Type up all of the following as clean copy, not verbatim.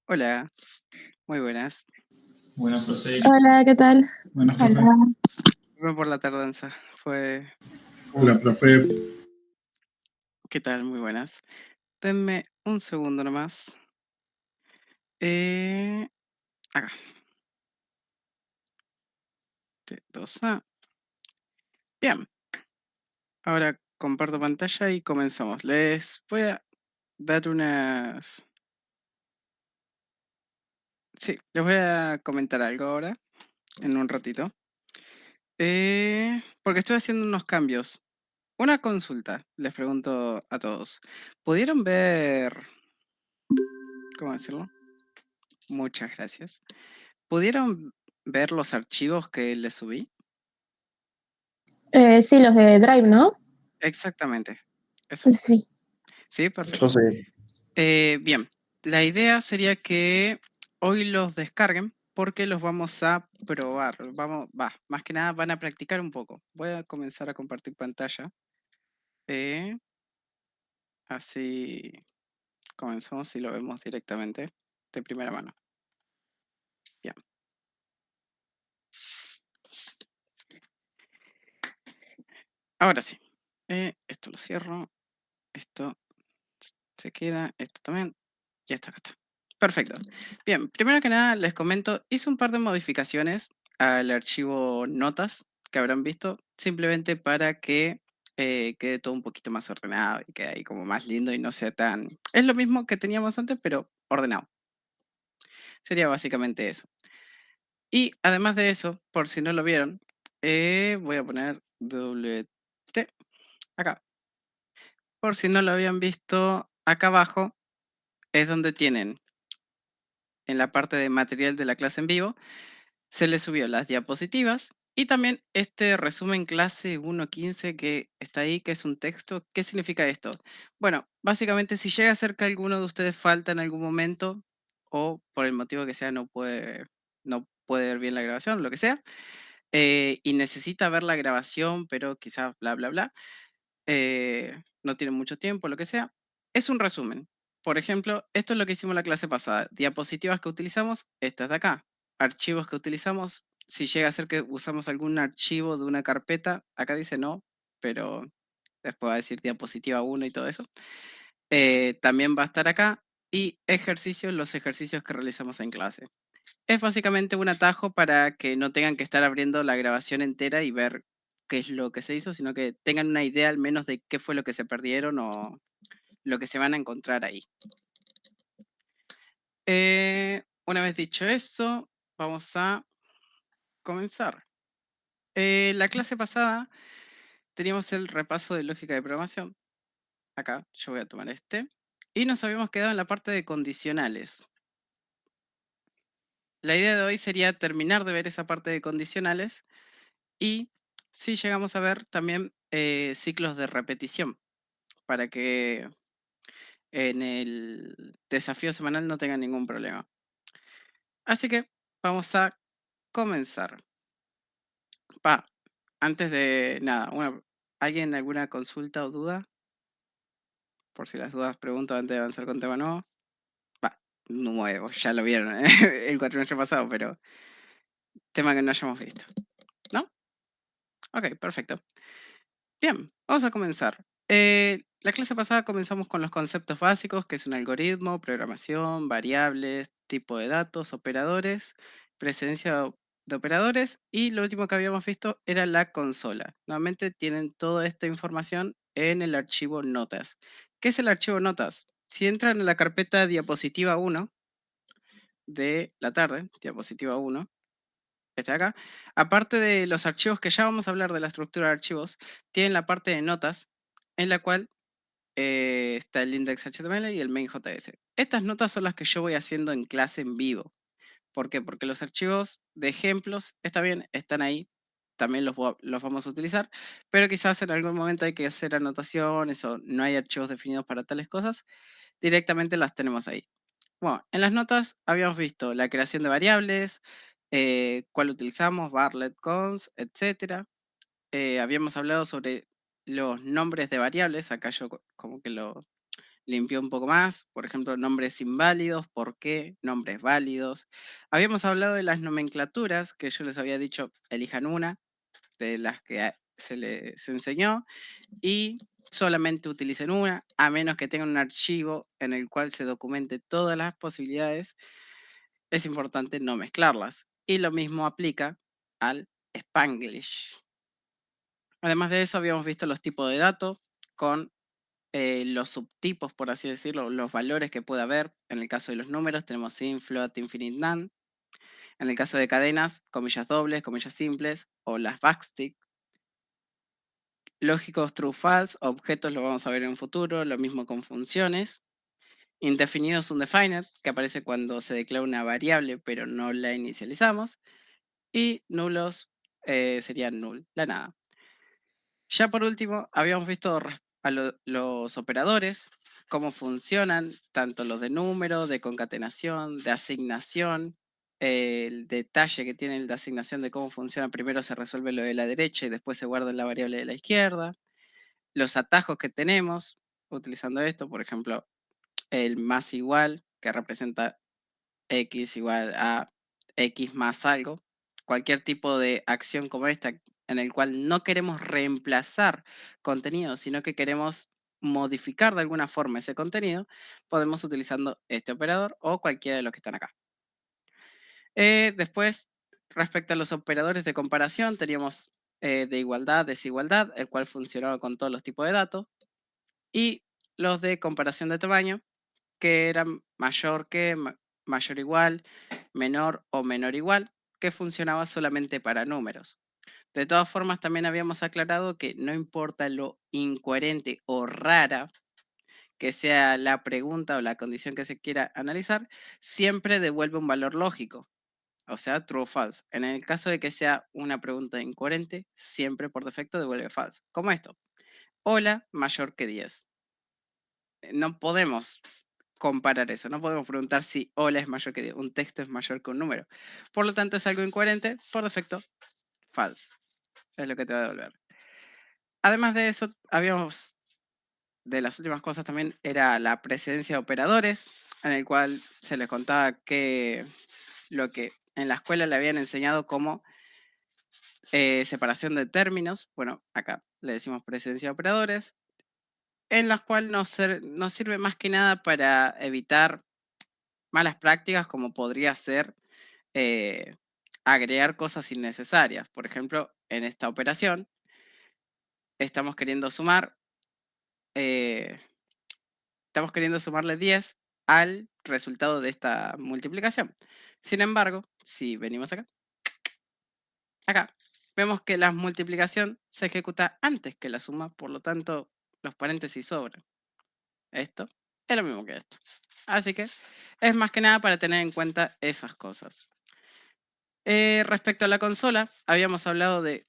Hola, muy buenas. Buenas, profe. Hola, ¿qué tal? Buenas, profe. Hola. Perdón por la tardanza. Hola, profe. ¿Qué tal? Muy buenas. Denme un segundo nomás. Eh, Acá. T2A. Bien. Ahora comparto pantalla y comenzamos. Les voy a dar unas... Sí, les voy a comentar algo ahora, en un ratito. Porque estoy haciendo unos cambios. Una consulta, les pregunto a todos. ¿Pudieron ver... ¿Cómo decirlo? Muchas gracias. ¿Pudieron ver los archivos que les subí? Sí, los de Drive, ¿no? Exactamente. Eso. Sí. Sí, Yo perfecto. sé. Bien, la idea sería que hoy los descarguen porque los vamos a probar. Más que nada van a practicar un poco. Voy a comenzar a compartir pantalla. eh, Así comenzamos y lo vemos directamente de primera mano. Bien. Ahora sí. Esto lo cierro. Esto se queda. Esto también. Y esto acá está. Perfecto. Bien, primero que nada les comento, hice un par de modificaciones al archivo notas que habrán visto, simplemente para que quede todo un poquito más ordenado y quede ahí como más lindo y no sea tan... Es lo mismo que teníamos antes, pero ordenado. Sería básicamente eso. Y además de eso, por si no lo vieron, voy a poner WT acá. Por si no lo habían visto, acá abajo es donde tienen en la parte de material de la clase en vivo. Se le subió las diapositivas y también este resumen clase 1.15 que está ahí, que es un texto. ¿Qué significa esto? Bueno, básicamente si llega a ser que alguno de ustedes falta en algún momento o por el motivo que sea no puede ver bien la grabación, lo que sea, y necesita ver la grabación, pero quizás bla, bla, bla, no tiene mucho tiempo, lo que sea, es un resumen. Por ejemplo, esto es lo que hicimos la clase pasada. Diapositivas que utilizamos, estas de acá. Archivos que utilizamos, si llega a ser que usamos algún archivo de una carpeta, acá dice no, pero después va a decir diapositiva 1 y todo eso. También va a estar acá. Y ejercicios, los ejercicios que realizamos en clase. Es básicamente un atajo para que no tengan que estar abriendo la grabación entera y ver qué es lo que se hizo, sino que tengan una idea al menos de qué fue lo que se perdieron o lo que se van a encontrar ahí. Una vez dicho eso, vamos a comenzar. La clase pasada teníamos el repaso de lógica de programación. Acá yo voy a tomar este. Y nos habíamos quedado en la parte de condicionales. La idea de hoy sería terminar de ver esa parte de condicionales y si llegamos a ver también ciclos de repetición para que en el desafío semanal no tengan ningún problema. Así que vamos a comenzar. Antes de nada, ¿alguien alguna consulta o duda? Por si las dudas pregunto antes de avanzar con tema nuevo. Nuevo, ya lo vieron el cuatrimestre pasado, pero tema que no hayamos visto. ¿No? Ok, perfecto. Bien, vamos a comenzar. La clase pasada comenzamos con los conceptos básicos, que es un algoritmo, programación, variables, tipo de datos, operadores, presencia de operadores y lo último que habíamos visto era la consola. Nuevamente tienen toda esta información en el archivo notas. ¿Qué es el archivo notas? Si entran en la carpeta diapositiva 1 de la tarde, diapositiva 1, está acá. Aparte de los archivos que ya vamos a hablar de la estructura de archivos, tienen la parte de notas en la cual está el index HTML y el main JS. Estas notas son las que yo voy haciendo en clase en vivo. ¿Por qué? Porque los archivos de ejemplos, está bien, están ahí, también los vamos a utilizar, pero quizás en algún momento hay que hacer anotaciones o no hay archivos definidos para tales cosas, directamente las tenemos ahí. Bueno, en las notas habíamos visto la creación de variables, cuál utilizamos, varlet, cons, etcétera. Habíamos hablado sobre los nombres de variables, acá yo como que limpió un poco más, por ejemplo, nombres inválidos, ¿por qué? Nombres válidos. Habíamos hablado de las nomenclaturas, que yo les había dicho, elijan una de las que se les enseñó y solamente utilicen una, a menos que tengan un archivo en el cual se documente todas las posibilidades. Es importante no mezclarlas. Y lo mismo aplica al Spanglish. Además de eso, habíamos visto los tipos de datos con los subtipos, por así decirlo, los valores que puede haber. En el caso de los números tenemos int, float, infinite, none. En el caso de cadenas, comillas dobles, comillas simples o las backstick. Lógicos true, false, objetos lo vamos a ver en un futuro, lo mismo con funciones. Indefinidos undefined, que aparece cuando se declara una variable pero no la inicializamos. Y nulos serían null, la nada. Ya por último, habíamos visto a los operadores, cómo funcionan, tanto los de número, de concatenación, de asignación, el detalle que tiene el de asignación de cómo funciona, primero se resuelve lo de la derecha y después se guarda en la variable de la izquierda, los atajos que tenemos utilizando esto, por ejemplo, el más igual, que representa x igual a x más algo, cualquier tipo de acción como esta en el cual no queremos reemplazar contenido, sino que queremos modificar de alguna forma ese contenido, podemos utilizando este operador o cualquiera de los que están acá. Después, respecto a los operadores de comparación, teníamos de igualdad, desigualdad, el cual funcionaba con todos los tipos de datos, y los de comparación de tamaño, que eran mayor que, mayor igual, menor o menor igual, que funcionaba solamente para números. De todas formas, también habíamos aclarado que no importa lo incoherente o rara que sea la pregunta o la condición que se quiera analizar, siempre devuelve un valor lógico, o sea, true o false. En el caso de que sea una pregunta incoherente, siempre por defecto devuelve false. Como esto, hola mayor que 10. No podemos comparar eso. No podemos preguntar si hola es mayor que 10. Un texto es mayor que un número. Por lo tanto, es algo incoherente. Por defecto, false. Es lo que te va a devolver. Además de eso, habíamos, de las últimas cosas también, era la presencia de operadores, en el cual se les contaba que lo que en la escuela le habían enseñado como separación de términos. Bueno, acá le decimos presencia de operadores, en las cuales nos sirve más que nada para evitar malas prácticas, como podría ser eh, agregar cosas innecesarias. Por ejemplo, en esta operación estamos queriendo sumar, eh, estamos queriendo sumarle 10 al resultado de esta multiplicación. Sin embargo, si venimos acá, vemos que la multiplicación se ejecuta antes que la suma, por lo tanto, los paréntesis sobran. Esto es lo mismo que esto. Así que es más que nada para tener en cuenta esas cosas. Respecto a la consola, habíamos hablado de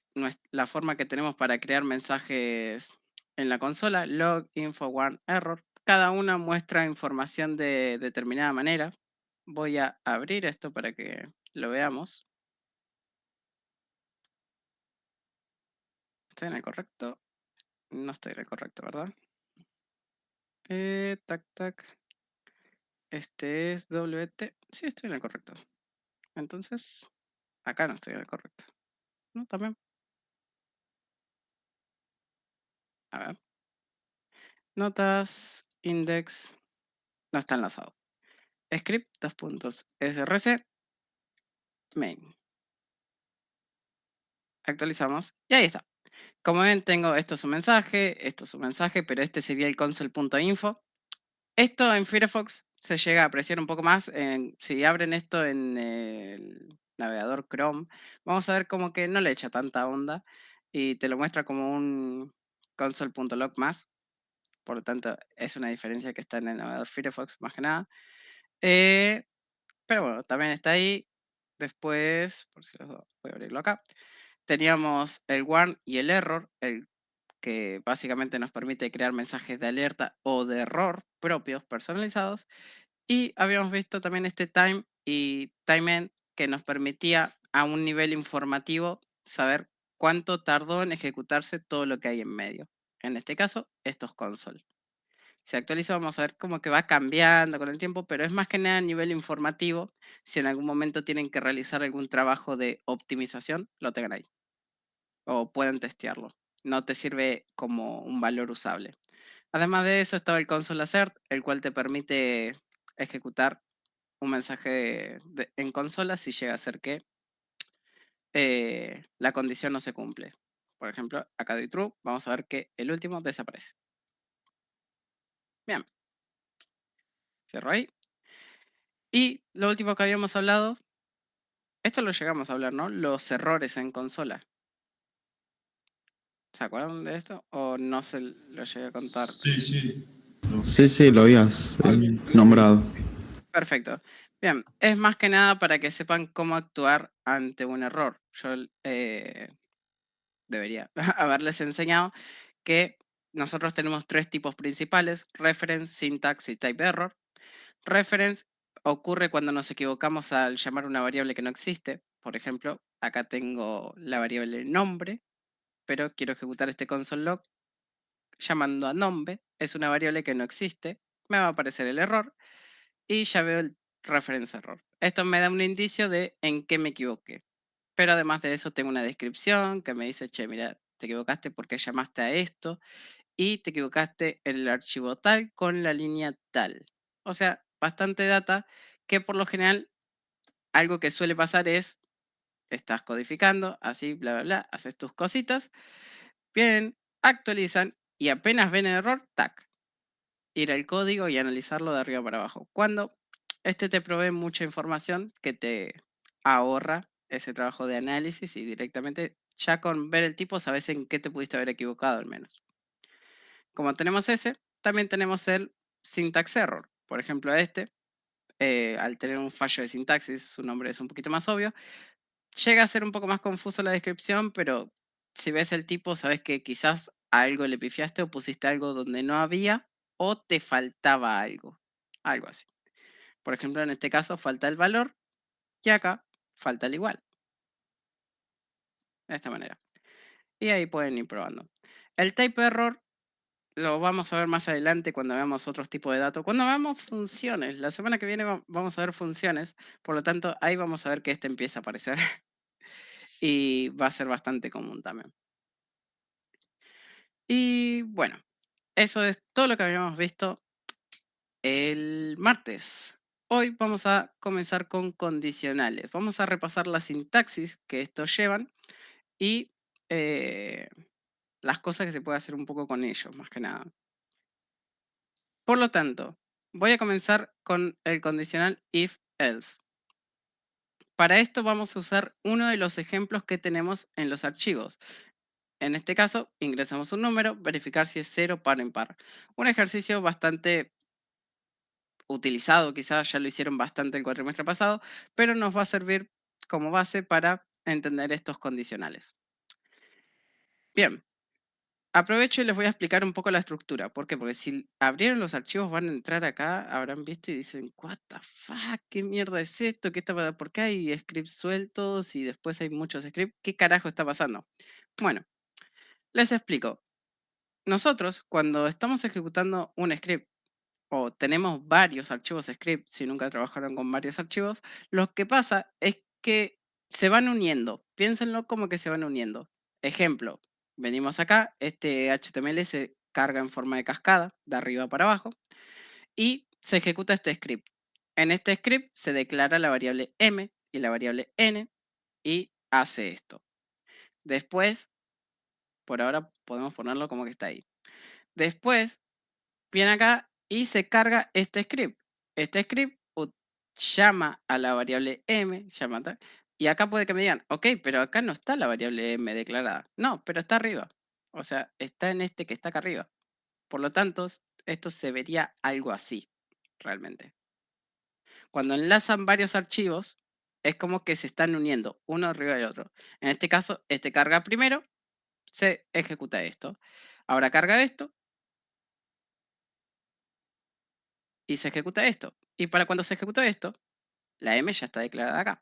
la forma que tenemos para crear mensajes en la consola, log, info, warn, error. Cada una muestra información de determinada manera. Voy a abrir esto para que lo veamos. ¿Estoy en el correcto? No estoy en el correcto, ¿verdad? Tac, tac. Este es WT. Sí, estoy en el correcto. Entonces, acá no estoy en el correcto. No, también. A ver. Notas, index. No está enlazado. Script, dos puntos, src, main. Actualizamos y ahí está. Como ven, tengo esto es un mensaje, pero este sería el console.info. Esto en Firefox se llega a apreciar un poco más. Si abren esto en el navegador Chrome, vamos a ver como que no le echa tanta onda y te lo muestra como un console.log más. Por lo tanto, es una diferencia que está en el navegador Firefox más que nada. Pero bueno, también está ahí. Después, por si los voy a abrirlo acá. Teníamos el warn y el error, el que básicamente nos permite crear mensajes de alerta o de error propios, personalizados. Y habíamos visto también este time y time end que nos permitía a un nivel informativo saber cuánto tardó en ejecutarse todo lo que hay en medio. En este caso, estos console. Se actualiza, vamos a ver como que va cambiando con el tiempo, pero es más que nada a nivel informativo. Si en algún momento tienen que realizar algún trabajo de optimización, lo tengan ahí o pueden testearlo. No te sirve como un valor usable. Además de eso, estaba el console assert, el cual te permite ejecutar un mensaje en consola si llega a ser que la condición no se cumple. Por ejemplo, acá doy true, vamos a ver que el último desaparece. Bien, cierro ahí. Y lo último que habíamos hablado, esto lo llegamos a hablar, ¿no? Los errores en consola. ¿Se acuerdan de esto? ¿O no se lo llegué a contar? Sí, sí. Sí, sí, lo habías nombrado. Perfecto. Bien, es más que nada para que sepan cómo actuar ante un error. Yo debería haberles enseñado que nosotros tenemos tres tipos principales: reference, syntax y type error. Reference ocurre cuando nos equivocamos al llamar una variable que no existe. Por ejemplo, acá tengo la variable nombre, pero quiero ejecutar este console log llamando a nombre. Es una variable que no existe. Me va a aparecer el error y ya veo el reference error. Esto me da un indicio de en qué me equivoqué. Pero además de eso tengo una descripción que me dice, che, mira, te equivocaste porque llamaste a esto y te equivocaste en el archivo tal con la línea tal. O sea, bastante data que por lo general algo que suele pasar es, estás codificando, así, bla, bla, bla, haces tus cositas, vienen, actualizan y apenas ven el error, tac, ir al código y analizarlo de arriba para abajo. Cuando este te provee mucha información que te ahorra ese trabajo de análisis y directamente ya con ver el tipo sabes en qué te pudiste haber equivocado al menos. Como tenemos ese, también tenemos el syntax error. Por ejemplo, al tener un fallo de sintaxis, su nombre es un poquito más obvio. Llega a ser un poco más confuso la descripción, pero si ves el tipo, sabes que quizás a algo le pifiaste o pusiste algo donde no había o te faltaba algo. Algo así. Por ejemplo, en este caso falta el valor y acá falta el igual. De esta manera. Y ahí pueden ir probando. El type error lo vamos a ver más adelante cuando veamos otros tipos de datos. Cuando veamos funciones. La semana que viene vamos a ver funciones. Por lo tanto, ahí vamos a ver que este empieza a aparecer. Y va a ser bastante común también. Y bueno, eso es todo lo que habíamos visto el martes. Hoy vamos a comenzar con condicionales. Vamos a repasar la sintaxis que estos llevan y eh, las cosas que se puede hacer un poco con ellos, más que nada. Por lo tanto, voy a comenzar con el condicional if-else. Para esto vamos a usar uno de los ejemplos que tenemos en los archivos. En este caso, ingresamos un número, verificar si es cero, par o impar. Un ejercicio bastante utilizado, quizás ya lo hicieron bastante el cuatrimestre pasado, pero nos va a servir como base para entender estos condicionales. Bien, aprovecho y les voy a explicar un poco la estructura. ¿Por qué? Porque si abrieron los archivos van a entrar acá, habrán visto y dicen, what the fuck, ¿qué mierda es esto? ¿Por qué hay scripts sueltos y después hay muchos scripts? ¿Qué carajo está pasando? Bueno, les explico. Nosotros, cuando estamos ejecutando un script o tenemos varios archivos script, si nunca trabajaron con varios archivos, lo que pasa es que se van uniendo. Piénsenlo como que se van uniendo. Ejemplo, venimos acá, este HTML se carga en forma de cascada, de arriba para abajo, y se ejecuta este script. En este script se declara la variable m y la variable n y hace esto. Después, por ahora podemos ponerlo como que está ahí. Después viene acá y se carga este script. Este script llama a la variable m, llama tal, y acá puede que me digan, ok, pero acá no está la variable m declarada. No, pero está arriba. O sea, está en este que está acá arriba. Por lo tanto, esto se vería algo así, realmente. Cuando enlazan varios archivos, es como que se están uniendo uno arriba del otro. En este caso, este carga primero, se ejecuta esto. Ahora carga esto y se ejecuta esto. Y para cuando se ejecuta esto, la M ya está declarada acá.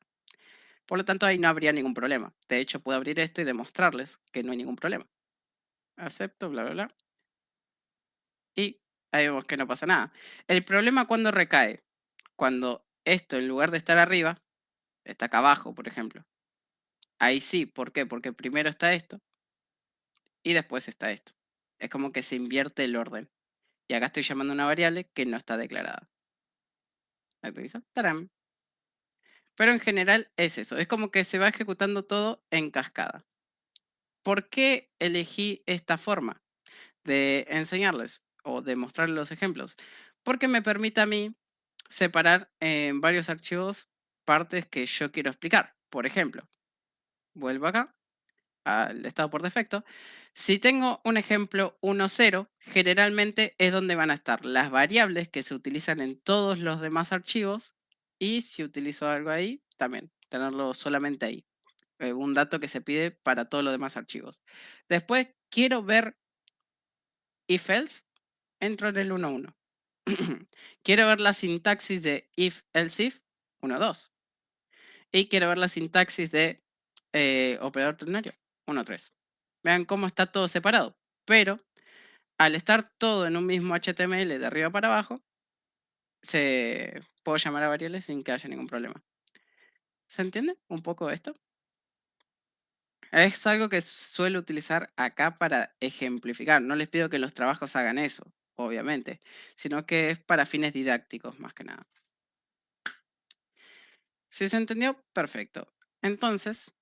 Por lo tanto, ahí no habría ningún problema. De hecho, puedo abrir esto y demostrarles que no hay ningún problema. Acepto, bla, bla, bla. Y ahí vemos que no pasa nada. El problema cuando recae, cuando esto en lugar de estar arriba, está acá abajo, por ejemplo. Ahí sí, ¿por qué? Porque primero está esto y después está esto. Es como que se invierte el orden. Y acá estoy llamando a una variable que no está declarada. Actualizo. ¡Tarán! Pero en general es eso. Es como que se va ejecutando todo en cascada. ¿Por qué elegí esta forma de enseñarles o de mostrarles los ejemplos? Porque me permite a mí separar en varios archivos partes que yo quiero explicar. Por ejemplo, vuelvo acá al estado por defecto. Si tengo un ejemplo 1.0, generalmente es donde van a estar las variables que se utilizan en todos los demás archivos y si utilizo algo ahí, también tenerlo solamente ahí. Un dato que se pide para todos los demás archivos. Después quiero ver if else, entro en el 1.1. Quiero ver la sintaxis de if else if 1.2. Y quiero ver la sintaxis de operador ternario 1.3. Vean cómo está todo separado. Pero al estar todo en un mismo HTML de arriba para abajo, puedo llamar a variables sin que haya ningún problema. ¿Se entiende un poco esto? Es algo que suelo utilizar acá para ejemplificar. No les pido que los trabajos hagan eso, obviamente, sino que es para fines didácticos más que nada. Si se entendió, perfecto. Entonces,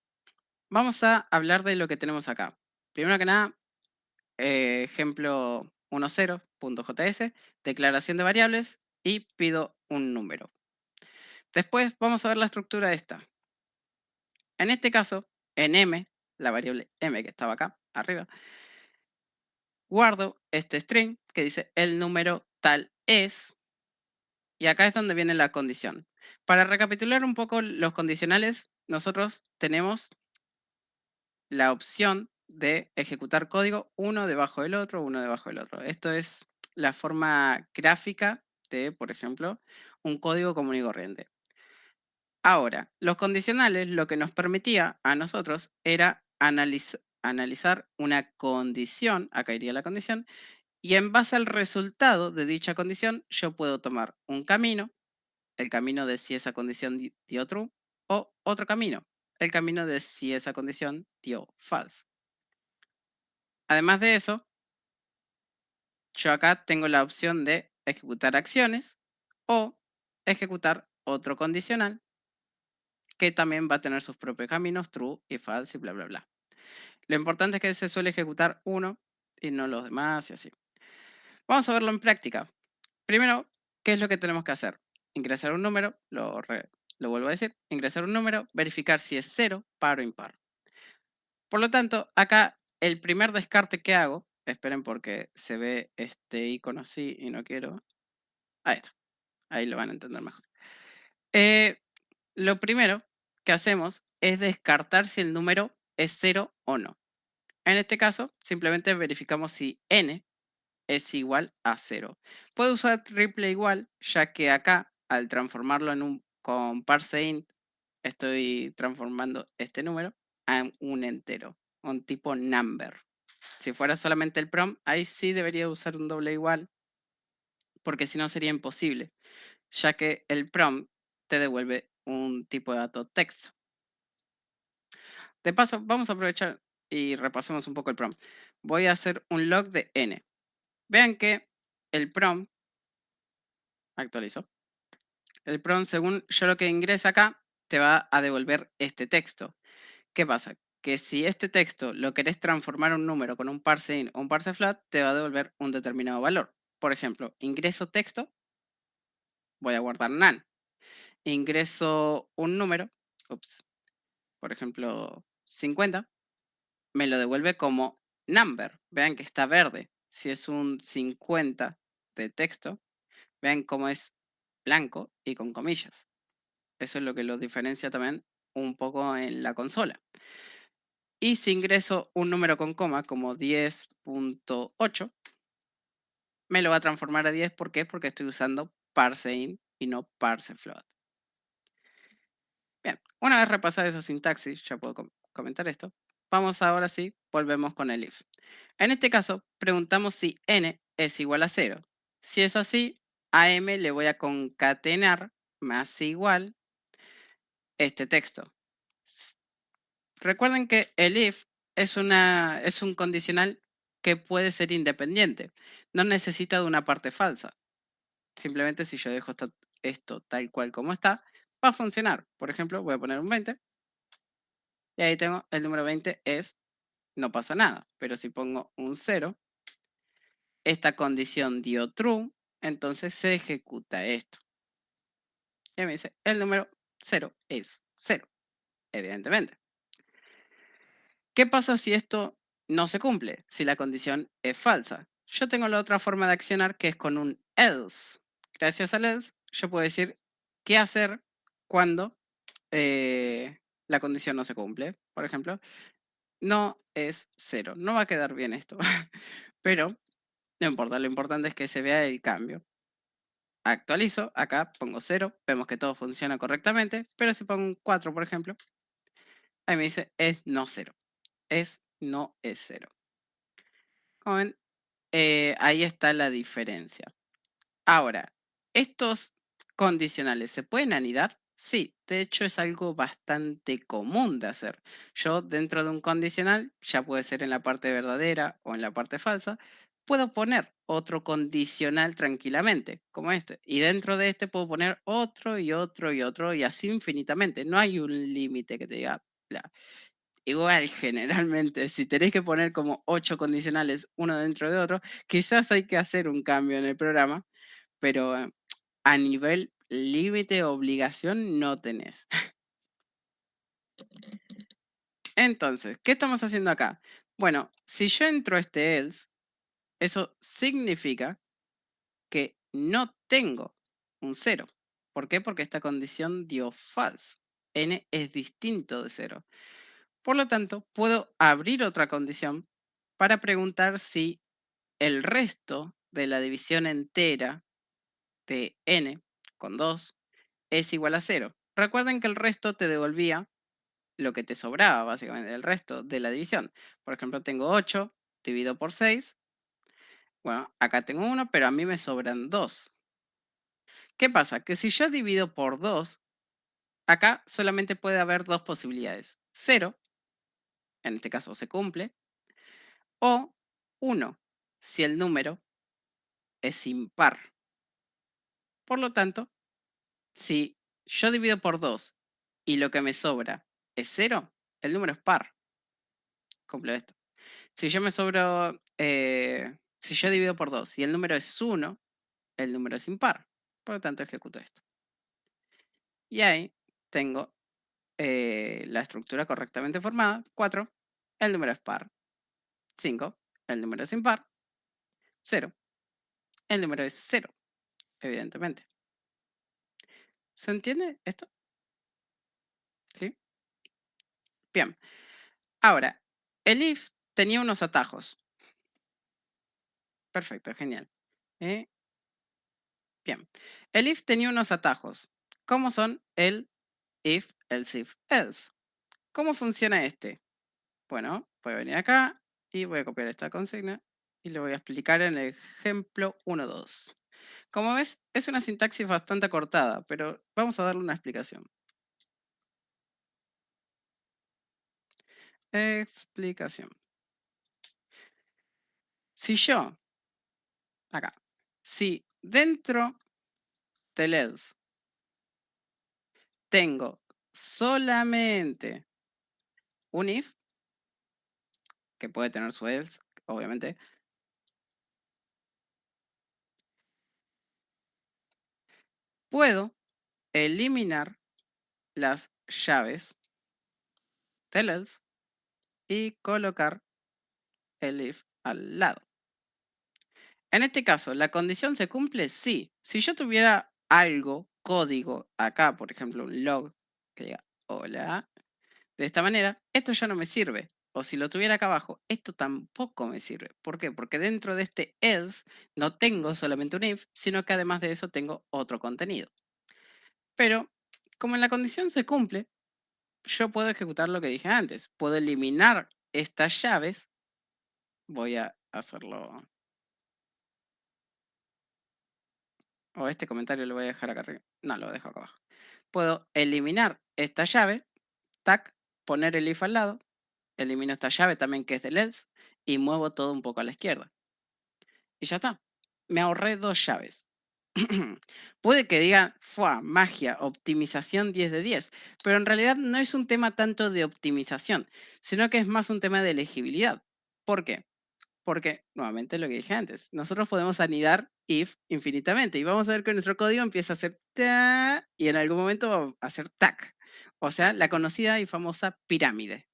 vamos a hablar de lo que tenemos acá. Primero que nada, ejemplo 1.0.js, declaración de variables y pido un número. Después vamos a ver la estructura de esta. En este caso, en m, la variable m que estaba acá arriba, guardo este string que dice el número tal es, y acá es donde viene la condición. Para recapitular un poco los condicionales, nosotros tenemos la opción de ejecutar código uno debajo del otro, uno debajo del otro. Esto es la forma gráfica de, por ejemplo, un código común y corriente. Ahora, los condicionales lo que nos permitía a nosotros era analizar una condición, acá iría la condición, y en base al resultado de dicha condición, yo puedo tomar un camino, el camino de si esa condición dio true, o otro camino, el camino de si esa condición dio false. Además de eso, yo acá tengo la opción de ejecutar acciones o ejecutar otro condicional que también va a tener sus propios caminos, true y false y bla, bla, bla. Lo importante es que se suele ejecutar uno y no los demás y así. Vamos a verlo en práctica. Primero, ¿qué es lo que tenemos que hacer? Ingresar un número, lo vuelvo a decir, ingresar un número, verificar si es 0, par o impar. Por lo tanto, acá el primer descarte que hago, esperen porque se ve este icono así y no quiero. Ahí está, ahí lo van a entender mejor. Lo primero que hacemos es descartar si el número es 0 o no. En este caso, simplemente verificamos si n es igual a 0. Puedo usar triple igual, ya que acá, al transformarlo con parseInt, estoy transformando este número a un entero, un tipo number. Si fuera solamente el prompt, ahí sí debería usar un doble igual, porque si no sería imposible, ya que el prompt te devuelve un tipo de dato texto. De paso, vamos a aprovechar y repasemos un poco el prompt. Voy a hacer un log de n. Vean que el prompt actualizó. El prompt, según yo lo que ingresa acá, te va a devolver este texto. ¿Qué pasa? Que si este texto lo querés transformar en un número con un parseInt o un parsefloat, te va a devolver un determinado valor. Por ejemplo, ingreso texto, voy a guardar none. Ingreso un número, por ejemplo, 50, me lo devuelve como number. Vean que está verde. Si es un 50 de texto, vean cómo es blanco y con comillas. Eso es lo que lo diferencia también un poco en la consola. Y si ingreso un número con coma como 10.8, me lo va a transformar a 10. ¿Por qué? Porque estoy usando parseInt y no parsefloat. Bien, una vez repasada esa sintaxis, ya puedo comentar esto. Vamos ahora sí, volvemos con el if. En este caso, preguntamos si n es igual a 0. Si es así, a M le voy a concatenar más igual este texto. Recuerden que el if es un condicional que puede ser independiente. No necesita de una parte falsa. Simplemente si yo dejo esto tal cual como está, va a funcionar. Por ejemplo, voy a poner un 20. Y ahí tengo el número 20 no pasa nada. Pero si pongo un 0, esta condición dio true, entonces se ejecuta esto. Y me dice, el número 0 es 0, evidentemente. ¿Qué pasa si esto no se cumple? Si la condición es falsa. Yo tengo la otra forma de accionar que es con un else. Gracias al else, yo puedo decir qué hacer cuando la condición no se cumple. Por ejemplo, no es 0. No va a quedar bien esto. Pero no importa, lo importante es que se vea el cambio. Actualizo, acá pongo 0, vemos que todo funciona correctamente, pero si pongo un 4, por ejemplo, ahí me dice es no 0. No es 0. Como ven, ahí está la diferencia. Ahora, ¿estos condicionales se pueden anidar? Sí, de hecho es algo bastante común de hacer. Yo dentro de un condicional, ya puede ser en la parte verdadera o en la parte falsa, puedo poner otro condicional tranquilamente, como este. Y dentro de este puedo poner otro y otro y otro y así infinitamente. No hay un límite que te diga, bla. Igual, generalmente, si tenés que poner como 8 condicionales uno dentro de otro, quizás hay que hacer un cambio en el programa, pero a nivel límite obligación no tenés. Entonces, ¿qué estamos haciendo acá? Bueno, si yo entro a este else, eso significa que no tengo un 0. ¿Por qué? Porque esta condición dio false. N es distinto de 0. Por lo tanto, puedo abrir otra condición para preguntar si el resto de la división entera de n con 2 es igual a 0. Recuerden que el resto te devolvía lo que te sobraba, básicamente, el resto de la división. Por ejemplo, tengo 8 dividido por 6. Bueno, acá tengo 1, pero a mí me sobran 2. ¿Qué pasa? Que si yo divido por 2, acá solamente puede haber dos posibilidades. 0, en este caso se cumple, o 1, si el número es impar. Por lo tanto, si yo divido por 2 y lo que me sobra es 0, el número es par. Cumplo esto. Si yo me sobro, si yo divido por 2 y el número es 1, el número es impar. Por lo tanto, ejecuto esto. Y ahí tengo la estructura correctamente formada. 4, el número es par. 5, el número es impar. 0, el número es 0, evidentemente. ¿Se entiende esto? ¿Sí? Bien. Ahora, el if tenía unos atajos. Perfecto, genial. Eh, Bien. El if tenía unos atajos. ¿Cómo son el if, else if, else? ¿Cómo funciona este? Bueno, voy a venir acá y voy a copiar esta consigna y lo voy a explicar en el ejemplo 1.2. Como ves, es una sintaxis bastante acortada, pero vamos a darle una explicación. Explicación. Si yo, acá, si dentro del else tengo solamente un if, que puede tener su else, obviamente, puedo eliminar las llaves del else y colocar el if al lado. En este caso, ¿la condición se cumple? Sí. Si yo tuviera algo, código, acá, por ejemplo, un log, que diga, hola, de esta manera, esto ya no me sirve. O si lo tuviera acá abajo, esto tampoco me sirve. ¿Por qué? Porque dentro de este else no tengo solamente un if, sino que además de eso tengo otro contenido. Pero como en la condición se cumple, yo puedo ejecutar lo que dije antes. Puedo eliminar estas llaves. Voy a hacerlo o este comentario lo voy a dejar acá arriba. No, lo dejo acá abajo. Puedo eliminar esta llave, tac, poner el if al lado, elimino esta llave también que es del else y muevo todo un poco a la izquierda. Y ya está. Me ahorré 2 llaves. Puede que diga, ¡fua! Magia, optimización 10 de 10, pero en realidad no es un tema tanto de optimización, sino que es más un tema de legibilidad. ¿Por qué? Porque, nuevamente lo que dije antes, nosotros podemos anidar if infinitamente y vamos a ver que nuestro código empieza a hacer ta y en algún momento va a hacer tac. O sea, la conocida y famosa pirámide.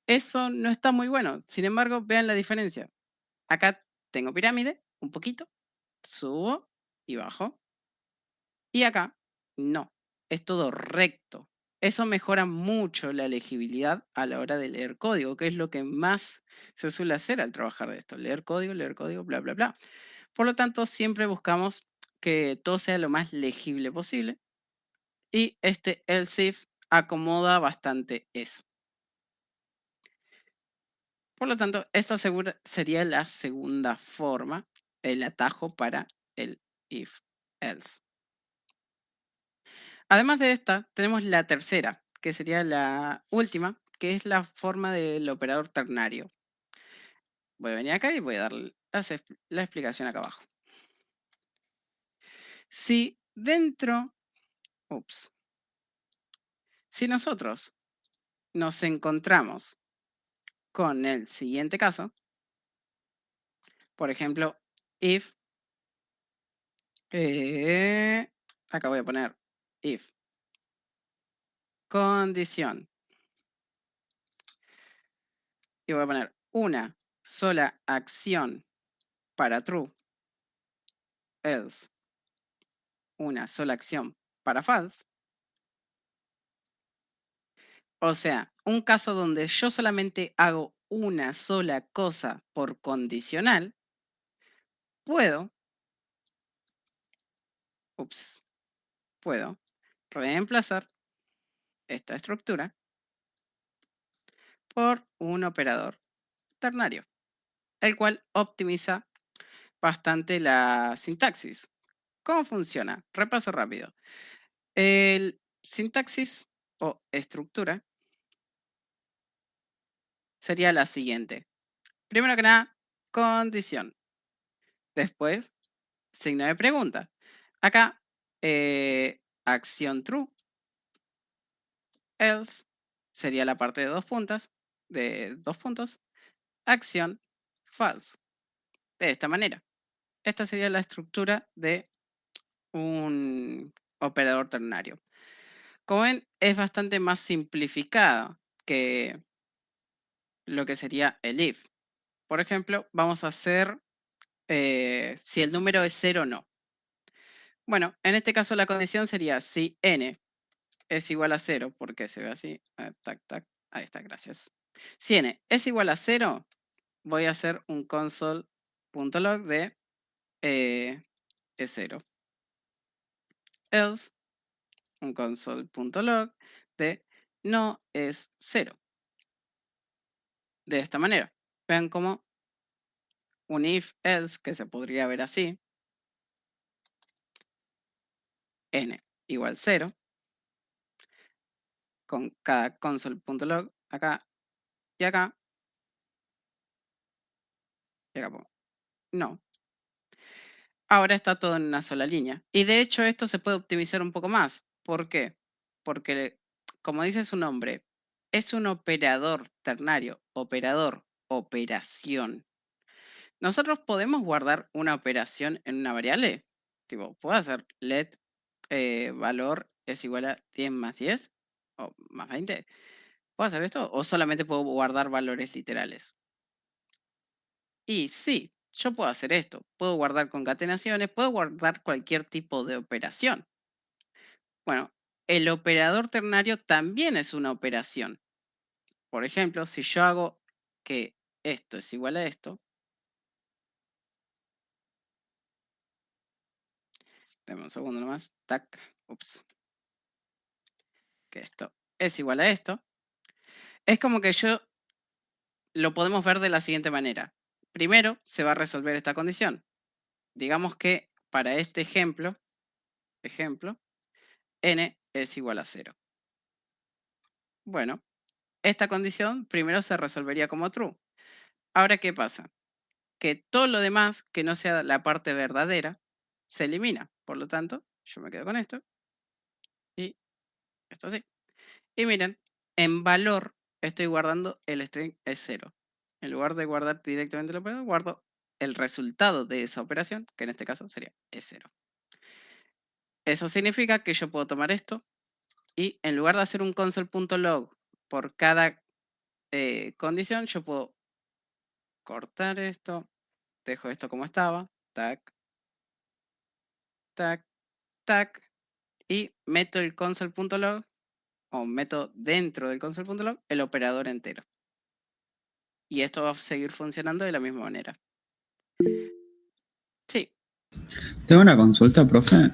Eso no está muy bueno. Sin embargo, vean la diferencia. Acá tengo pirámide, un poquito, subo y bajo. Y acá no, es todo recto. Eso mejora mucho la legibilidad a la hora de leer código, que es lo que más se suele hacer al trabajar de esto. Leer código, bla, bla, bla. Por lo tanto, siempre buscamos que todo sea lo más legible posible. Y este else if acomoda bastante eso. Por lo tanto, esta sería la segunda forma, el atajo para el if else. Además de esta, tenemos la tercera, que sería la última, que es la forma del operador ternario. Voy a venir acá y voy a dar la explicación acá abajo. Si dentro, si nosotros nos encontramos con el siguiente caso, por ejemplo, if, acá voy a poner if, condición, y voy a poner una sola acción para true, else, una sola acción para false. O sea, un caso donde yo solamente hago una sola cosa por condicional, puedo, puedo reemplazar esta estructura por un operador ternario, el cual optimiza bastante la sintaxis. ¿Cómo funciona? Repaso rápido. El sintaxis o estructura sería la siguiente. Primero que nada, condición. Después, signo de pregunta. Acá, acción true, else, sería la parte de 2 puntos, acción false. De esta manera. Esta sería la estructura de un operador ternario. Como ven, es bastante más simplificada que lo que sería el if. Por ejemplo, vamos a hacer si el número es 0 o no. Bueno, en este caso la condición sería si n es igual a 0, porque se ve así, tac, tac, ahí está, gracias. Si n es igual a 0, voy a hacer un console.log de es 0. Else, un console.log de no es 0. De esta manera. Vean cómo un if else que se podría ver así, n igual 0, con cada console.log acá y acá, y acá pongo no. Ahora está todo en una sola línea. Y de hecho esto se puede optimizar un poco más. ¿Por qué? Porque, como dice su nombre, es un operador ternario, operador, operación. Nosotros podemos guardar una operación en una variable. Tipo, puedo hacer let valor es igual a 10 más 10 o más 20. ¿Puedo hacer esto? ¿O solamente puedo guardar valores literales? Y sí, yo puedo hacer esto. Puedo guardar concatenaciones, puedo guardar cualquier tipo de operación. Bueno, el operador ternario también es una operación. Por ejemplo, si yo hago que esto es igual a esto, dame un segundo nomás, tac, que esto es igual a esto, es como que yo lo podemos ver de la siguiente manera. Primero se va a resolver esta condición. Digamos que para este ejemplo, n es igual a 0. Bueno, esta condición primero se resolvería como true. Ahora, ¿qué pasa? Que todo lo demás que no sea la parte verdadera se elimina. Por lo tanto, yo me quedo con esto y esto así. Y miren, en valor estoy guardando el string es 0. En lugar de guardar directamente el operador, guardo el resultado de esa operación, que en este caso sería es 0. Eso significa que yo puedo tomar esto y en lugar de hacer un console.log por cada condición, yo puedo cortar esto, dejo esto como estaba, tac, tac, tac, y meto el console.log o meto dentro del console.log el operador entero. Y esto va a seguir funcionando de la misma manera. Sí, Tengo una consulta, profe.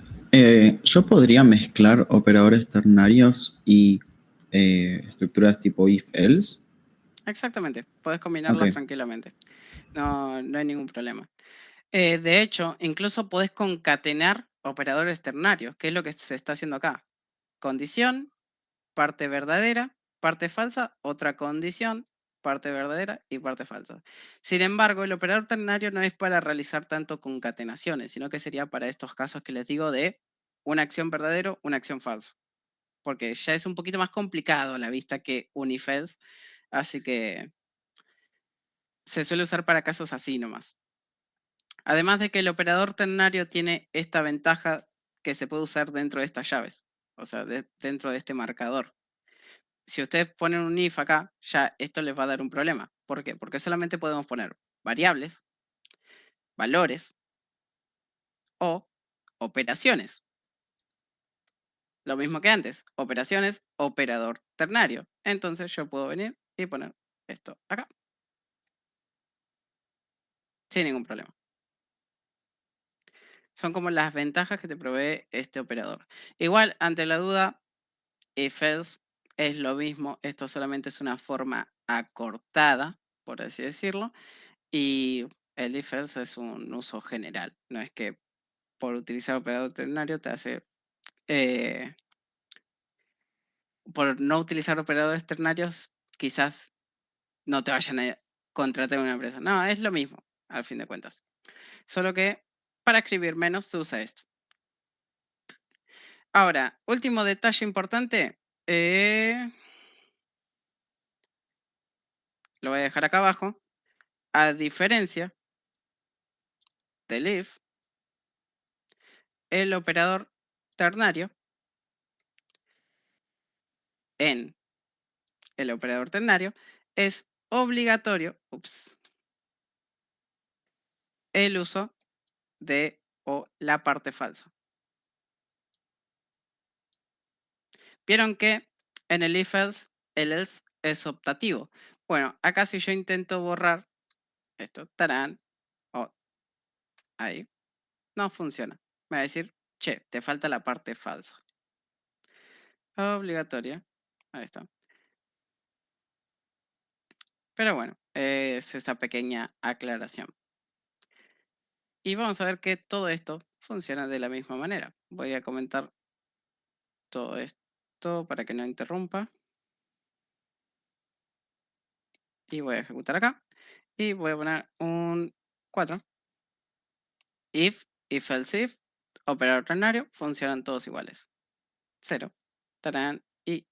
¿Yo podría mezclar operadores ternarios y estructuras tipo if-else? exactamente. Puedes combinarlas Ok. tranquilamente. No hay ningún problema. De hecho, incluso podés concatenar operadores ternarios, que es lo que se está haciendo acá. Condición, parte verdadera, parte falsa, otra condición, parte verdadera y parte falsa. Sin embargo, el operador ternario no es para realizar tanto concatenaciones, sino que sería para estos casos que les digo de una acción verdadero, una acción falsa. Porque ya es un poquito más complicado a la vista que un if-else, así que se suele usar para casos así nomás. Además de que el operador ternario tiene esta ventaja que se puede usar dentro de estas llaves, o sea, dentro de este marcador. Si ustedes ponen un if acá, ya esto les va a dar un problema. ¿Por qué? Porque solamente podemos poner variables, valores o operaciones. Lo mismo que antes, operaciones, operador ternario. Entonces yo puedo venir y poner esto acá, sin ningún problema. Son como las ventajas que te provee este operador. Igual, ante la duda, if-else es lo mismo. Esto solamente es una forma acortada, por así decirlo. Y el if-else es un uso general. No es que por utilizar operador ternario te hace... por no utilizar operadores ternarios, quizás no te vayan a contratar en una empresa. No, es lo mismo, al fin de cuentas. Solo que para escribir menos se usa esto. Ahora, último detalle importante. Lo voy a dejar acá abajo. A diferencia del if, el operador ternario en el operador ternario es obligatorio el uso de o la parte falsa. Vieron que en el if-else, el else es optativo. Bueno, acá si yo intento borrar esto, tarán, o ahí, no funciona. Me va a decir, che, te falta la parte falsa. Obligatoria. Ahí está. Pero bueno, es esa pequeña aclaración. Y vamos a ver que todo esto funciona de la misma manera. Voy a comentar todo esto para que no interrumpa. Y voy a ejecutar acá. Y voy a poner un 4. If, else if, operador ternario, funcionan todos iguales. 0, tarán, y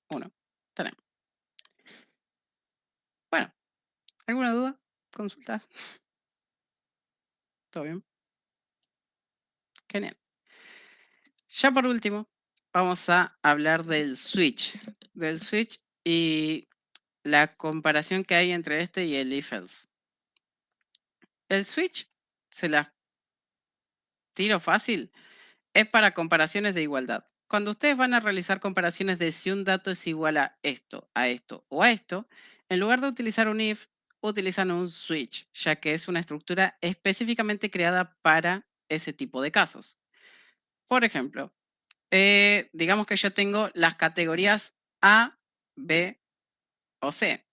1, tarán. Bueno, ¿alguna duda? Consulta. ¿Todo bien? Genial. Ya por último, vamos a hablar del switch. Del switch y la comparación que hay entre este y el if-else. El switch, se las tiro fácil, es para comparaciones de igualdad. Cuando ustedes van a realizar comparaciones de si un dato es igual a esto o a esto, en lugar de utilizar un if, utilizan un switch, ya que es una estructura específicamente creada para ese tipo de casos. Por ejemplo, digamos que yo tengo las categorías A, B o C.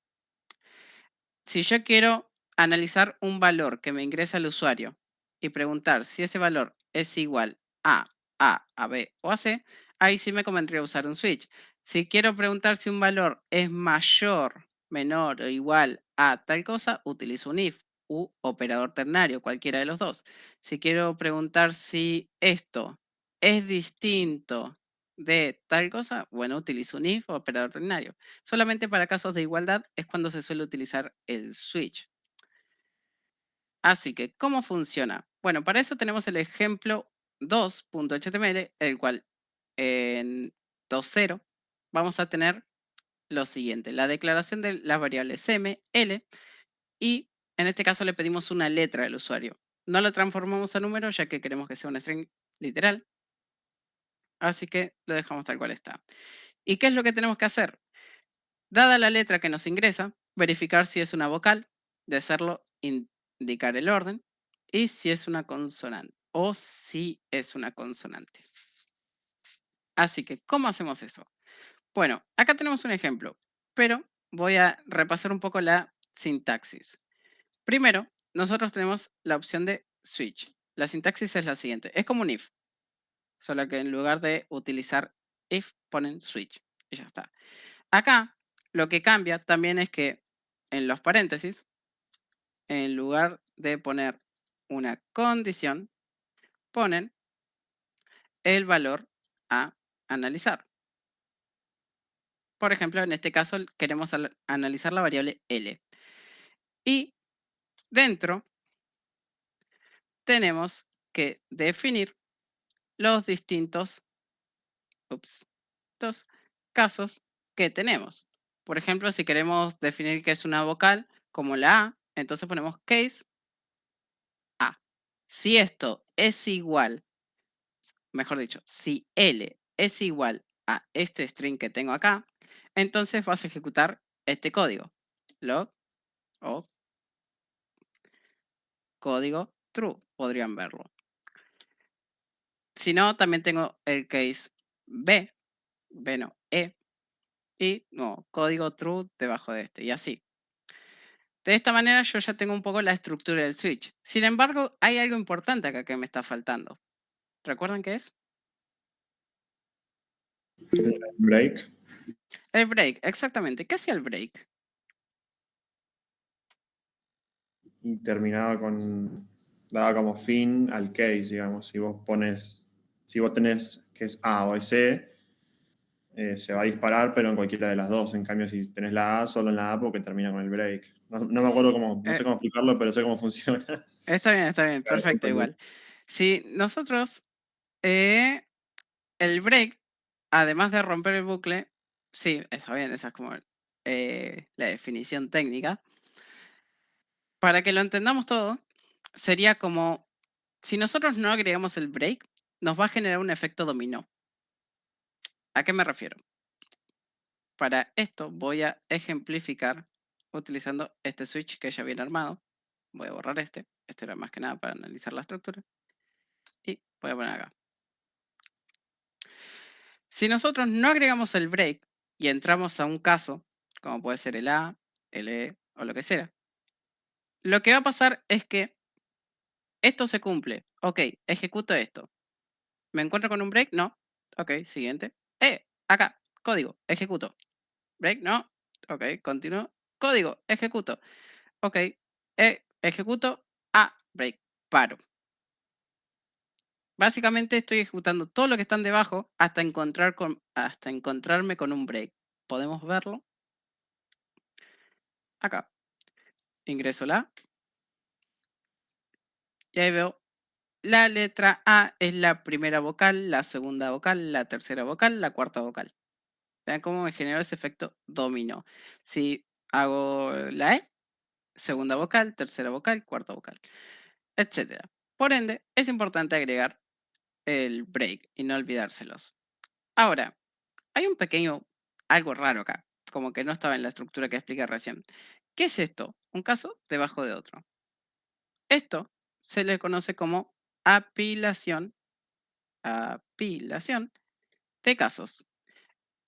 Si yo quiero analizar un valor que me ingresa el usuario y preguntar si ese valor es igual a A, a B o a C, ahí sí me convendría usar un switch. Si quiero preguntar si un valor es mayor, menor o igual a tal cosa, utilizo un if u operador ternario, cualquiera de los dos. Si quiero preguntar si esto es distinto de tal cosa, bueno, utilizo un if o operador ternario. Solamente para casos de igualdad es cuando se suele utilizar el switch. Así que, ¿cómo funciona? Bueno, para eso tenemos el ejemplo 2.html, el cual en 2.0 vamos a tener lo siguiente, la declaración de las variables m, l, y en este caso le pedimos una letra del usuario. No lo transformamos a número ya que queremos que sea una string literal, así que lo dejamos tal cual está. ¿Y qué es lo que tenemos que hacer? Dada la letra que nos ingresa, verificar si es una vocal, de serlo, indicar el orden, y si es una consonante, o si es una consonante. Así que, ¿cómo hacemos eso? Bueno, acá tenemos un ejemplo, pero voy a repasar un poco la sintaxis. Primero, nosotros tenemos la opción de switch. La sintaxis es la siguiente, es como un if, solo que en lugar de utilizar if, ponen switch, y ya está. Acá, lo que cambia también es que en los paréntesis, en lugar de poner una condición, ponen el valor a analizar. Por ejemplo, en este caso queremos analizar la variable L. Y dentro tenemos que definir los distintos casos que tenemos. Por ejemplo, si queremos definir que es una vocal como la A, entonces ponemos case A. Si esto es igual, mejor dicho, si L es igual a este string que tengo acá, entonces vas a ejecutar este código, log o código true, podrían verlo. Si no, también tengo el case B, B no, E, y no, código true debajo de este, y así. De esta manera yo ya tengo un poco la estructura del switch. Sin embargo, hay algo importante acá que me está faltando. ¿Recuerdan qué es? Break. El break, exactamente. ¿Qué hacía el break? Y daba como fin al case, digamos. Si vos tenés que es A o es C, se va a disparar, pero en cualquiera de las dos. En cambio, si tenés la A, solo en la A porque termina con el break. No me acuerdo no sé cómo explicarlo, pero sé cómo funciona. Está bien, perfecto, igual. Si nosotros, el break, además de romper el bucle, sí, está bien, esa es como la definición técnica. Para que lo entendamos todo, sería como, si nosotros no agregamos el break, nos va a generar un efecto dominó. ¿A qué me refiero? Para esto voy a ejemplificar utilizando este switch que ya viene armado. Voy a borrar este. Este era más que nada para analizar la estructura. Y voy a poner acá. Si nosotros no agregamos el break y entramos a un caso, como puede ser el A, el E o lo que sea, lo que va a pasar es que esto se cumple. Ok, ejecuto esto. ¿Me encuentro con un break? No. Ok, siguiente. Acá, código, ejecuto. Break, no. Ok, continúo. Código, ejecuto. Ok, ejecuto. Break, paro. Básicamente estoy ejecutando todo lo que están debajo hasta encontrarme con un break. Podemos verlo acá. Ingreso la A y ahí veo la letra A es la primera vocal, la segunda vocal, la tercera vocal, la cuarta vocal. Vean cómo me generó ese efecto dominó. Si hago la E, segunda vocal, tercera vocal, cuarta vocal, etcétera. Por ende, es importante agregar el break y no olvidárselos. Ahora, hay un pequeño, algo raro acá, como que no estaba en la estructura que expliqué recién. ¿Qué es esto? Un caso debajo de otro. Esto se le conoce como apilación de casos,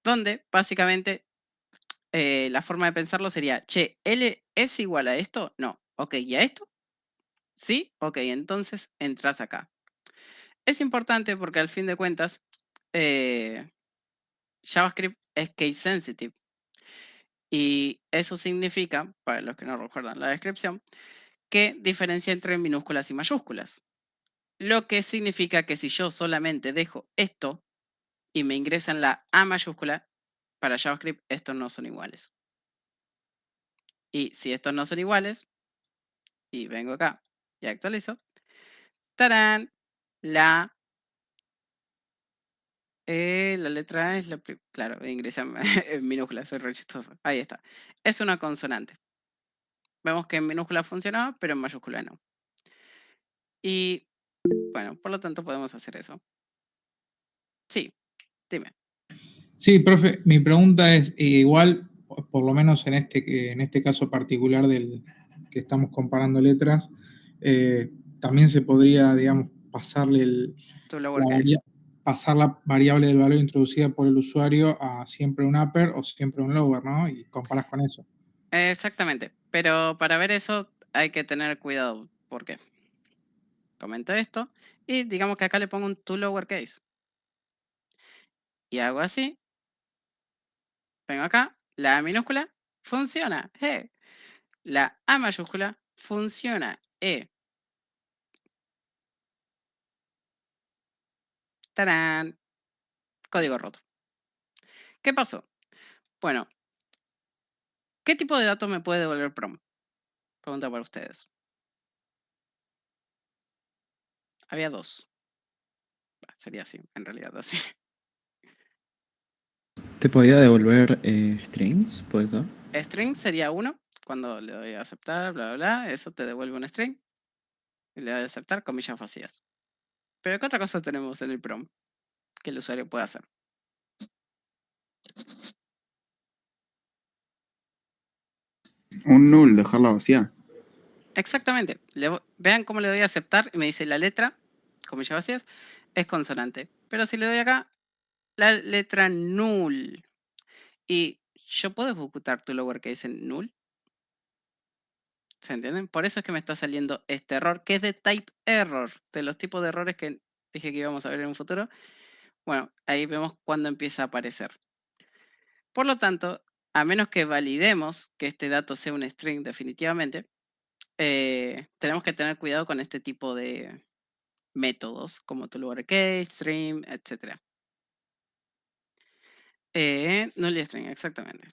donde básicamente la forma de pensarlo sería, che, L es igual a esto, no, ok, ¿y a esto? Sí, ok, entonces entras acá. es importante porque al fin de cuentas JavaScript es case sensitive. Y eso significa, para los que no recuerdan la descripción, que diferencia entre minúsculas y mayúsculas. Lo que significa que si yo solamente dejo esto y me ingresan la A mayúscula, para JavaScript estos no son iguales. Y si estos no son iguales, y vengo acá y actualizo, ¡tarán! La letra A es la claro, ingresan en minúsculas, es re chistoso. Ahí está. Es una consonante. Vemos que en minúscula funcionaba, pero en mayúscula no. Y bueno, por lo tanto podemos hacer eso. Sí, dime. Sí, profe, mi pregunta es, igual, por lo menos en este caso particular del que estamos comparando letras, también se podría, digamos, pasarle Tu lowercase. pasar la variable del valor introducida por el usuario a siempre un upper o siempre un lower, ¿no? Y comparas con eso. Exactamente. Pero para ver eso hay que tener cuidado. ¿Por qué? Comento esto y digamos que acá le pongo un to lowercase. Y hago así. Vengo acá. La A minúscula funciona. La A mayúscula funciona. ¡Tarán! Código roto. ¿Qué pasó? Bueno, ¿qué tipo de datos me puede devolver prom? Pregunta para ustedes. Había dos. Sería así, en realidad, así. ¿Te podía devolver strings? ¿Puede ser? String sería uno. Cuando le doy a aceptar, bla, bla, bla, eso te devuelve un string. Y le doy a aceptar, comillas vacías. Pero ¿qué otra cosa tenemos en el prom que el usuario puede hacer? Un null, dejarla vacía. Exactamente. Vean cómo le doy a aceptar y me dice la letra, comillas vacías, es consonante. Pero si le doy acá, la letra null. Y yo puedo ejecutar tu lowercase en null. ¿Se entienden? Por eso es que me está saliendo este error, que es de type error, de los tipos de errores que dije que íbamos a ver en un futuro. Bueno, ahí vemos cuándo empieza a aparecer. Por lo tanto, a menos que validemos que este dato sea un string definitivamente, tenemos que tener cuidado con este tipo de métodos, como tu lowercase, string, etc. Null y string, exactamente.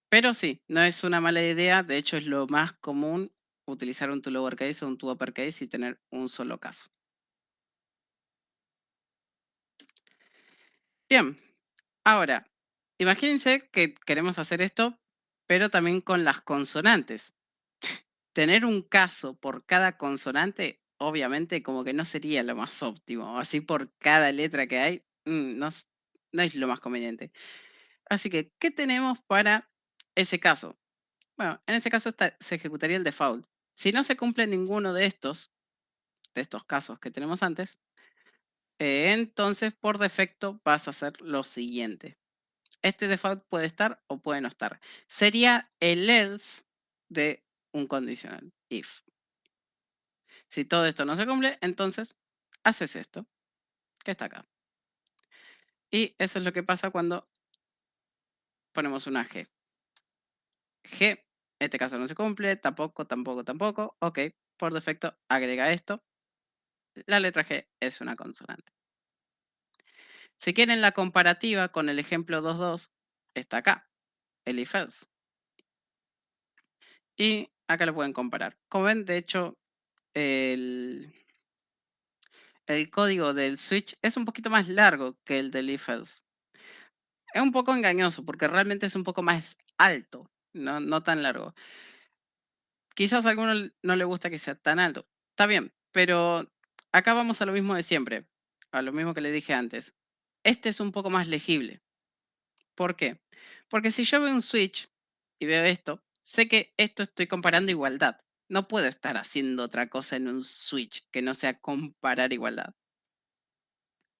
Pero sí, no es una mala idea, de hecho es lo más común utilizar un to lowercase o un to uppercase y tener un solo caso. Bien, ahora, imagínense que queremos hacer esto, pero también con las consonantes. Tener un caso por cada consonante, obviamente, como que no sería lo más óptimo. Así por cada letra que hay, no, no es lo más conveniente. Así que, ¿qué tenemos para ese caso? Bueno, en ese caso se ejecutaría el default. Si no se cumple ninguno de estos casos que tenemos antes, entonces por defecto vas a hacer lo siguiente. Este default puede estar o puede no estar. Sería el else de un condicional, if. Si todo esto no se cumple, entonces haces esto, que está acá. Y eso es lo que pasa cuando ponemos una G. G, en este caso no se cumple, tampoco, tampoco, tampoco. Ok, por defecto agrega esto. La letra G es una consonante. Si quieren la comparativa con el ejemplo 2.2, está acá, el if else. Y acá lo pueden comparar. Como ven, de hecho, el código del switch es un poquito más largo que el del if else. Es un poco engañoso porque realmente es un poco más alto, no tan largo. Quizás a alguno no le gusta que sea tan alto. Está bien, pero acá vamos a lo mismo de siempre, a lo mismo que le dije antes. Este es un poco más legible. ¿Por qué? Porque si yo veo un switch y veo esto, sé que esto estoy comparando igualdad. No puedo estar haciendo otra cosa en un switch que no sea comparar igualdad.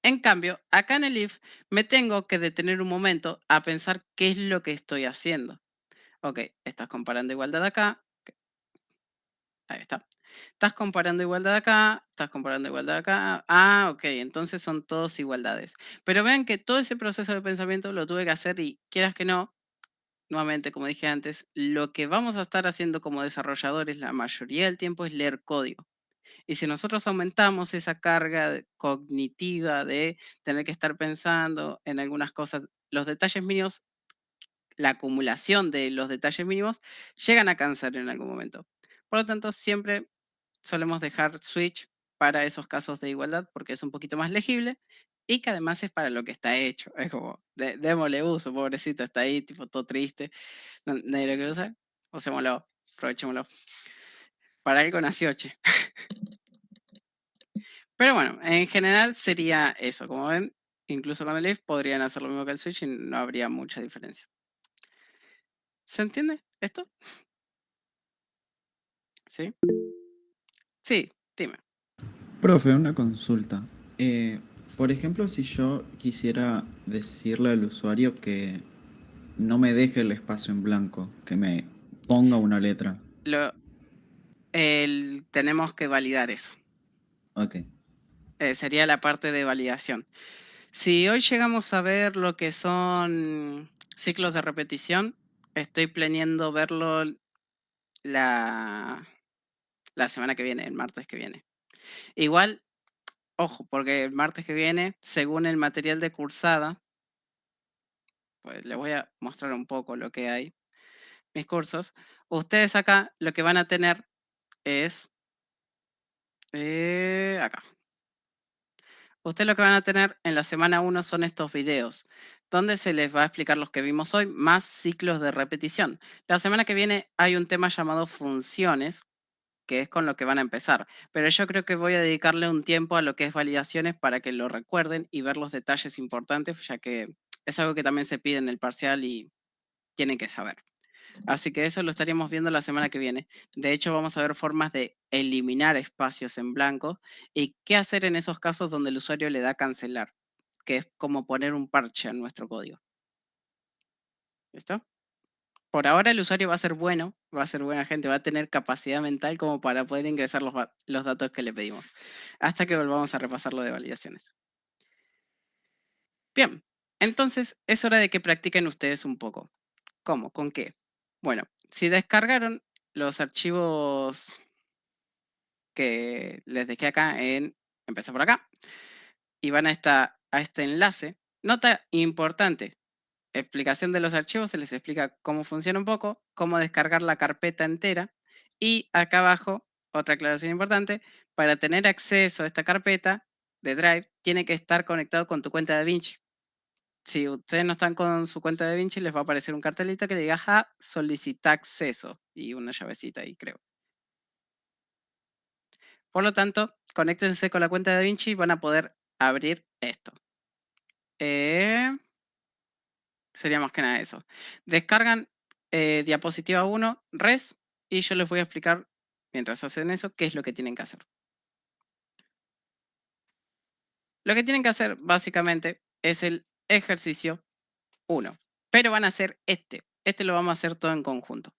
En cambio, acá en el if me tengo que detener un momento a pensar qué es lo que estoy haciendo. Ok, estás comparando igualdad acá. Ok, ahí está. Estás comparando igualdad acá, estás comparando igualdad acá. Ah, ok, entonces son todos igualdades. Pero vean que todo ese proceso de pensamiento lo tuve que hacer y quieras que no, nuevamente, como dije antes, lo que vamos a estar haciendo como desarrolladores la mayoría del tiempo es leer código. Y si nosotros aumentamos esa carga cognitiva de tener que estar pensando en algunas cosas, los detalles mínimos, la acumulación de los detalles mínimos, llegan a cansar en algún momento. Por lo tanto, siempre solemos dejar switch para esos casos de igualdad porque es un poquito más legible y que además es para lo que está hecho. Es como, démosle uso, pobrecito, está ahí, tipo todo triste, nadie lo quiere usar, usémoslo, aprovechémoslo. Para algo nació, che. Pero bueno, en general sería eso. Como ven, incluso con el if podrían hacer lo mismo que el switch y no habría mucha diferencia. ¿Se entiende esto? ¿Sí? Sí, dime. Profe, una consulta. Por ejemplo, si yo quisiera decirle al usuario que no me deje el espacio en blanco, que me ponga una letra. Tenemos que validar eso. Ok. Sería la parte de validación. Si hoy llegamos a ver lo que son ciclos de repetición, estoy planeando verlo la semana que viene, el martes que viene. Igual, ojo, porque el martes que viene, según el material de cursada, pues les voy a mostrar un poco lo que hay, mis cursos. Ustedes acá lo que van a tener es acá. Ustedes lo que van a tener en la semana 1 son estos videos, donde se les va a explicar los que vimos hoy, más ciclos de repetición. La semana que viene hay un tema llamado funciones, que es con lo que van a empezar. Pero yo creo que voy a dedicarle un tiempo a lo que es validaciones para que lo recuerden y ver los detalles importantes, ya que es algo que también se pide en el parcial y tienen que saber. Así que eso lo estaríamos viendo la semana que viene. De hecho, vamos a ver formas de eliminar espacios en blanco y qué hacer en esos casos donde el usuario le da cancelar, que es como poner un parche en nuestro código. ¿Listo? Por ahora el usuario va a ser bueno, va a ser buena gente, va a tener capacidad mental como para poder ingresar los datos que le pedimos, hasta que volvamos a repasar lo de validaciones. Bien, entonces es hora de que practiquen ustedes un poco. ¿Cómo? ¿Con qué? Bueno, si descargaron los archivos que les dejé acá empecé por acá, y van a este enlace. Nota importante, explicación de los archivos, se les explica cómo funciona un poco, cómo descargar la carpeta entera, y acá abajo, otra aclaración importante, para tener acceso a esta carpeta de Drive, tiene que estar conectado con tu cuenta de DaVinci. Si ustedes no están con su cuenta de DaVinci, les va a aparecer un cartelito que diga, solicita acceso, y una llavecita ahí, creo. Por lo tanto, conéctense con la cuenta de DaVinci y van a poder abrir esto. Sería más que nada eso. Descargan diapositiva 1, res, y yo les voy a explicar, mientras hacen eso, qué es lo que tienen que hacer. Lo que tienen que hacer, básicamente, es el ejercicio 1. Pero van a hacer este. Este lo vamos a hacer todo en conjunto.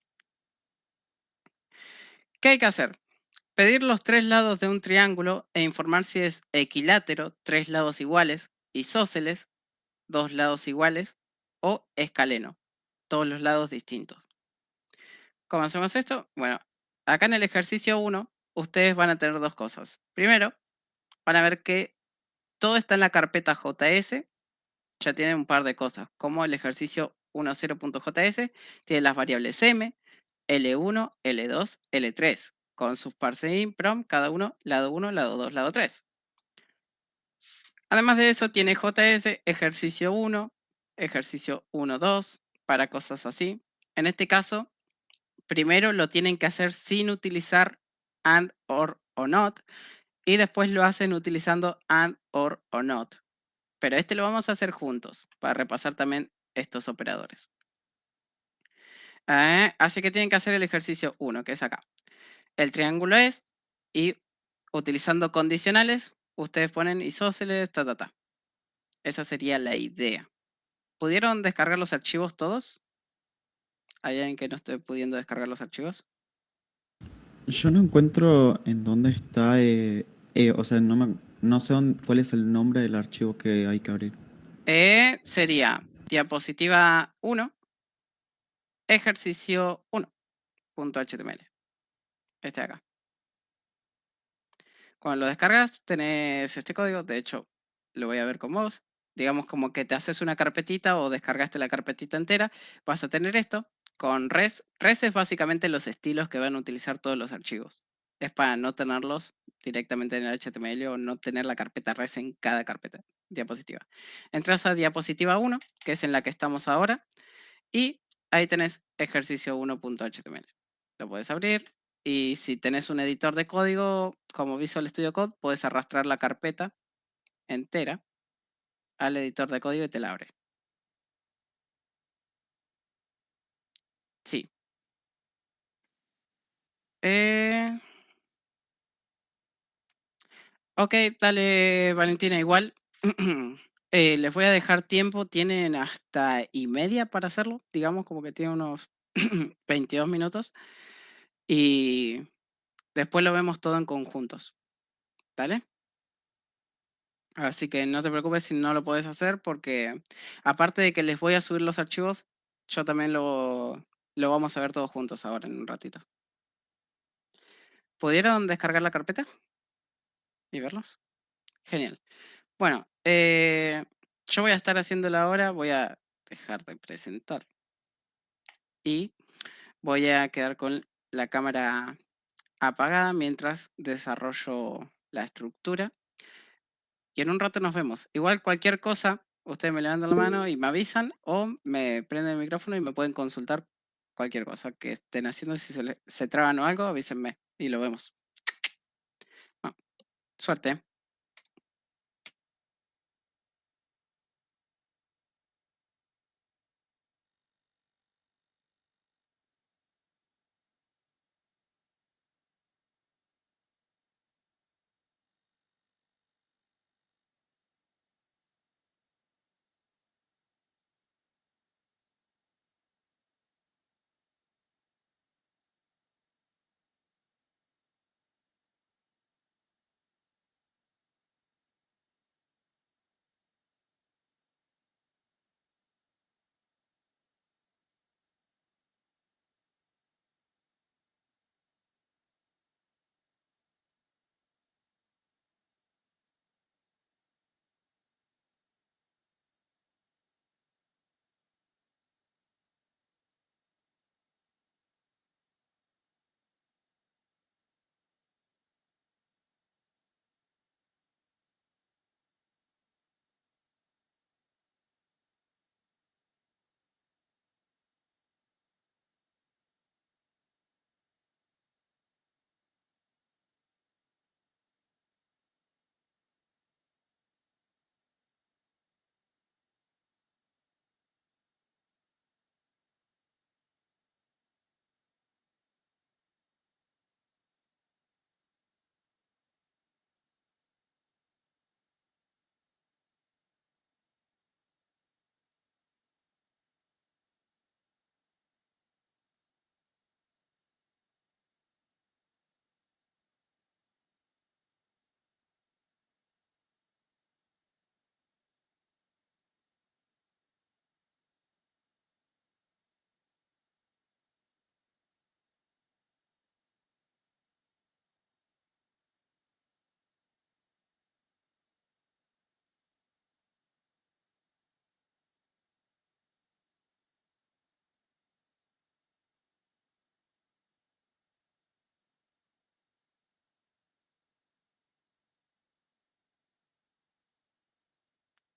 ¿Qué hay que hacer? Pedir los 3 lados de un triángulo e informar si es equilátero, 3 lados iguales, isósceles, 2 lados iguales, o escaleno, todos los lados distintos. ¿Cómo hacemos esto? Bueno, acá en el ejercicio 1, ustedes van a tener dos cosas. Primero, van a ver que todo está en la carpeta JS, ya tiene un par de cosas, como el ejercicio 10.js, tiene las variables m, L1, L2, L3, con sus parseInt, prom, cada uno, lado 1, lado 2, lado 3. Además de eso, tiene JS, ejercicio 1, ejercicio 1, 2, para cosas así. En este caso, primero lo tienen que hacer sin utilizar and, or o not, y después lo hacen utilizando and, or o not. Pero este lo vamos a hacer juntos para repasar también estos operadores. Así que tienen que hacer el ejercicio 1, que es acá. El triángulo es, y utilizando condicionales, ustedes ponen isósceles, ta. Esa sería la idea. ¿Pudieron descargar los archivos todos? ¿Hay alguien que no esté pudiendo descargar los archivos? Yo no encuentro en dónde está, o sea, no sé cuál es el nombre del archivo que hay que abrir. Sería diapositiva 1, ejercicio 1.html. Este de acá. Cuando lo descargas, tenés este código. De hecho, lo voy a ver con vos. Digamos como que te haces una carpetita o descargaste la carpetita entera. Vas a tener esto con res. Res es básicamente los estilos que van a utilizar todos los archivos. Es para no tenerlos directamente en el HTML o no tener la carpeta res en cada carpeta diapositiva. Entras a diapositiva 1, que es en la que estamos ahora, y ahí tenés ejercicio 1.html. Lo puedes abrir y si tenés un editor de código como Visual Studio Code, puedes arrastrar la carpeta entera al editor de código y te la abre. Sí. Eh, ok, dale Valentina, igual. Les voy a dejar tiempo, tienen hasta y media para hacerlo, digamos como que tienen unos 22 minutos y después lo vemos todo en conjuntos. ¿Dale? Así que no te preocupes si no lo puedes hacer porque aparte de que les voy a subir los archivos, yo también lo vamos a ver todos juntos ahora en un ratito. ¿Pudieron descargar la carpeta y verlos? Genial. Bueno, yo voy a estar haciéndolo ahora, voy a dejar de presentar y voy a quedar con la cámara apagada mientras desarrollo la estructura. Y en un rato nos vemos. Igual cualquier cosa, ustedes me levantan la mano y me avisan o me prenden el micrófono y me pueden consultar cualquier cosa que estén haciendo. Si se traban o algo, avísenme y lo vemos. Bueno, suerte.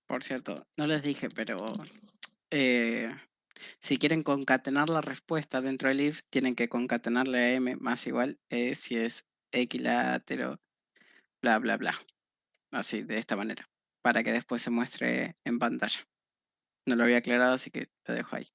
Por cierto, no les dije, pero eh, si quieren concatenar la respuesta dentro del if, tienen que concatenarle a m más igual si es equilátero, bla, bla, bla. Así, de esta manera, para que después se muestre en pantalla. No lo había aclarado, así que lo dejo ahí.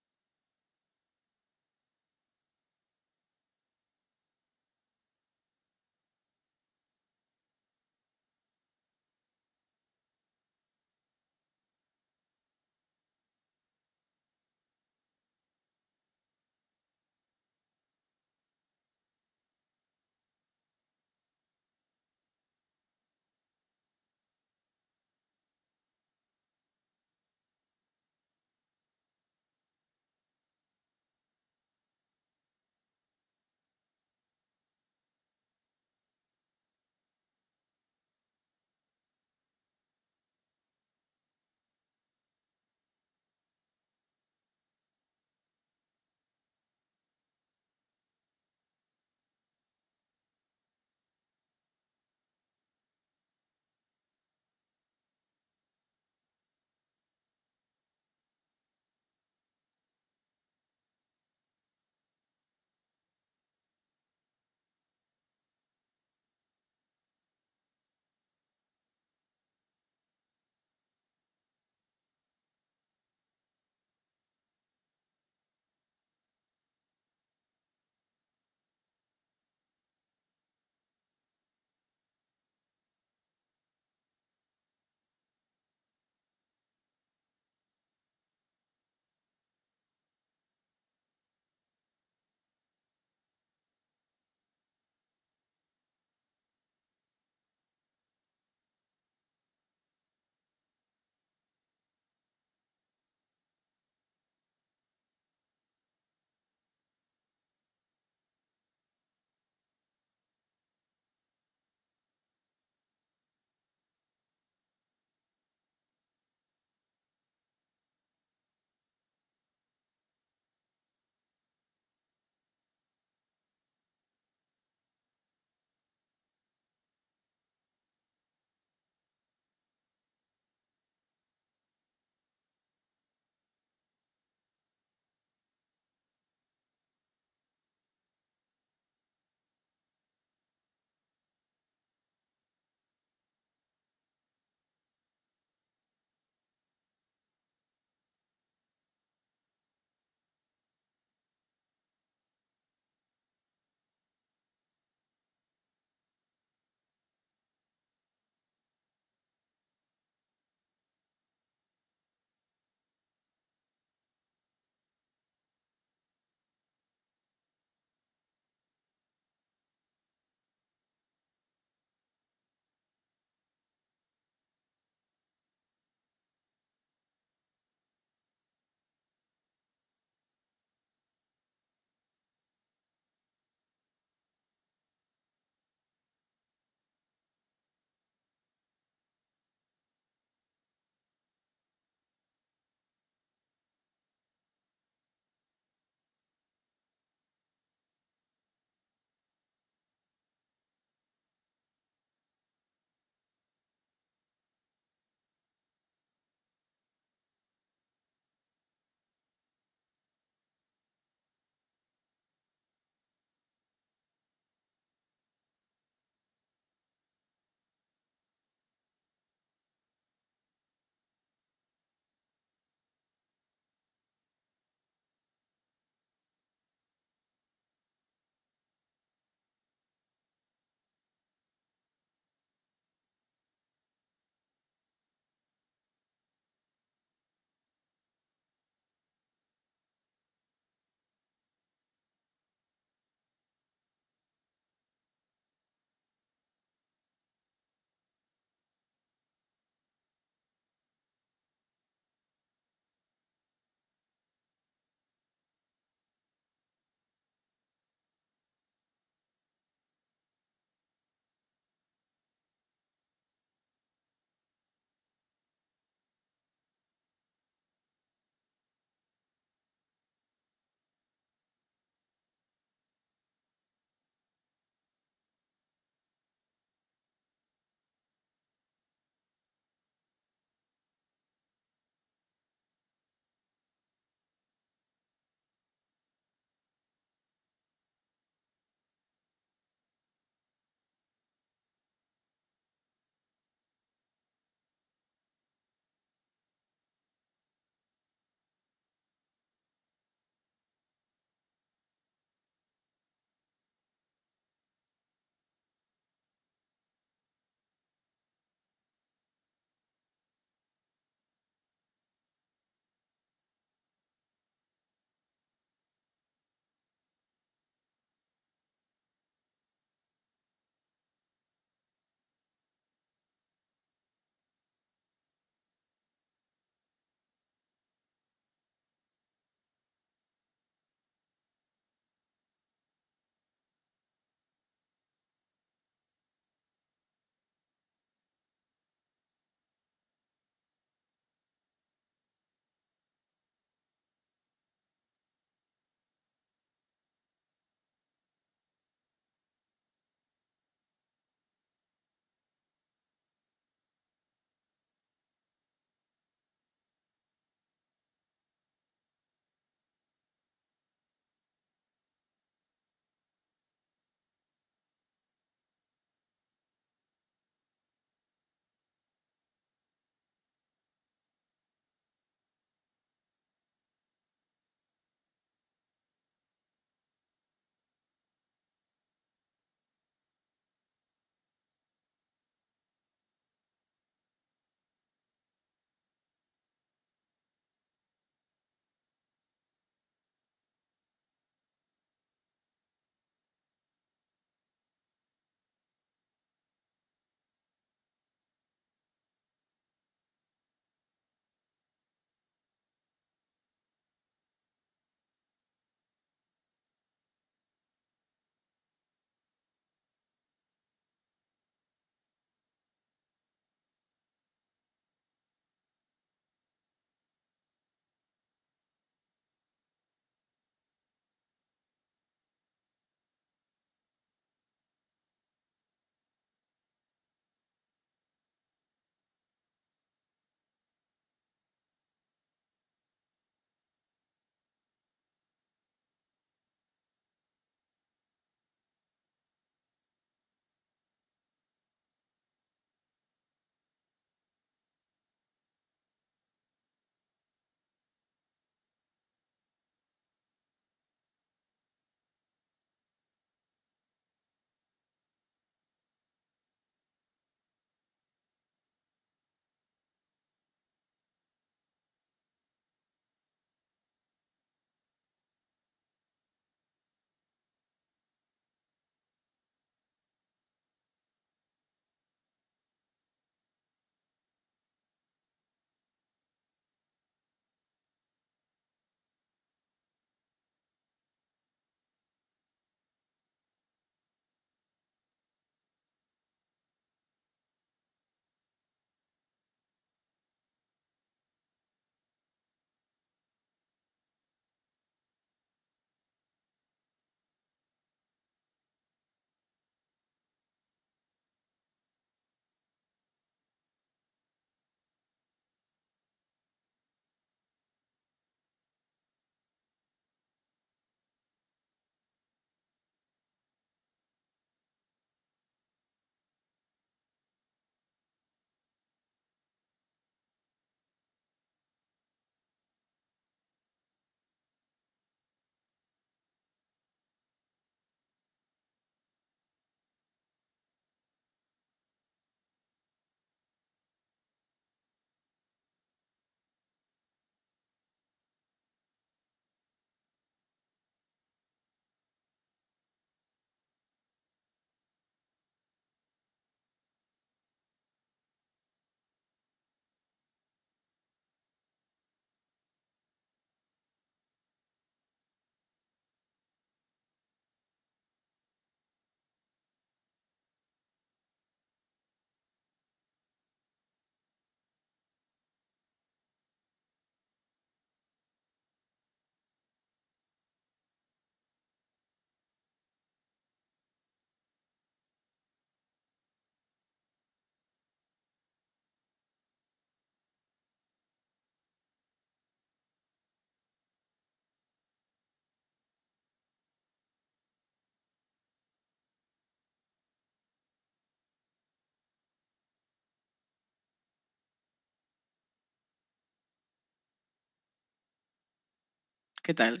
¿Qué tal?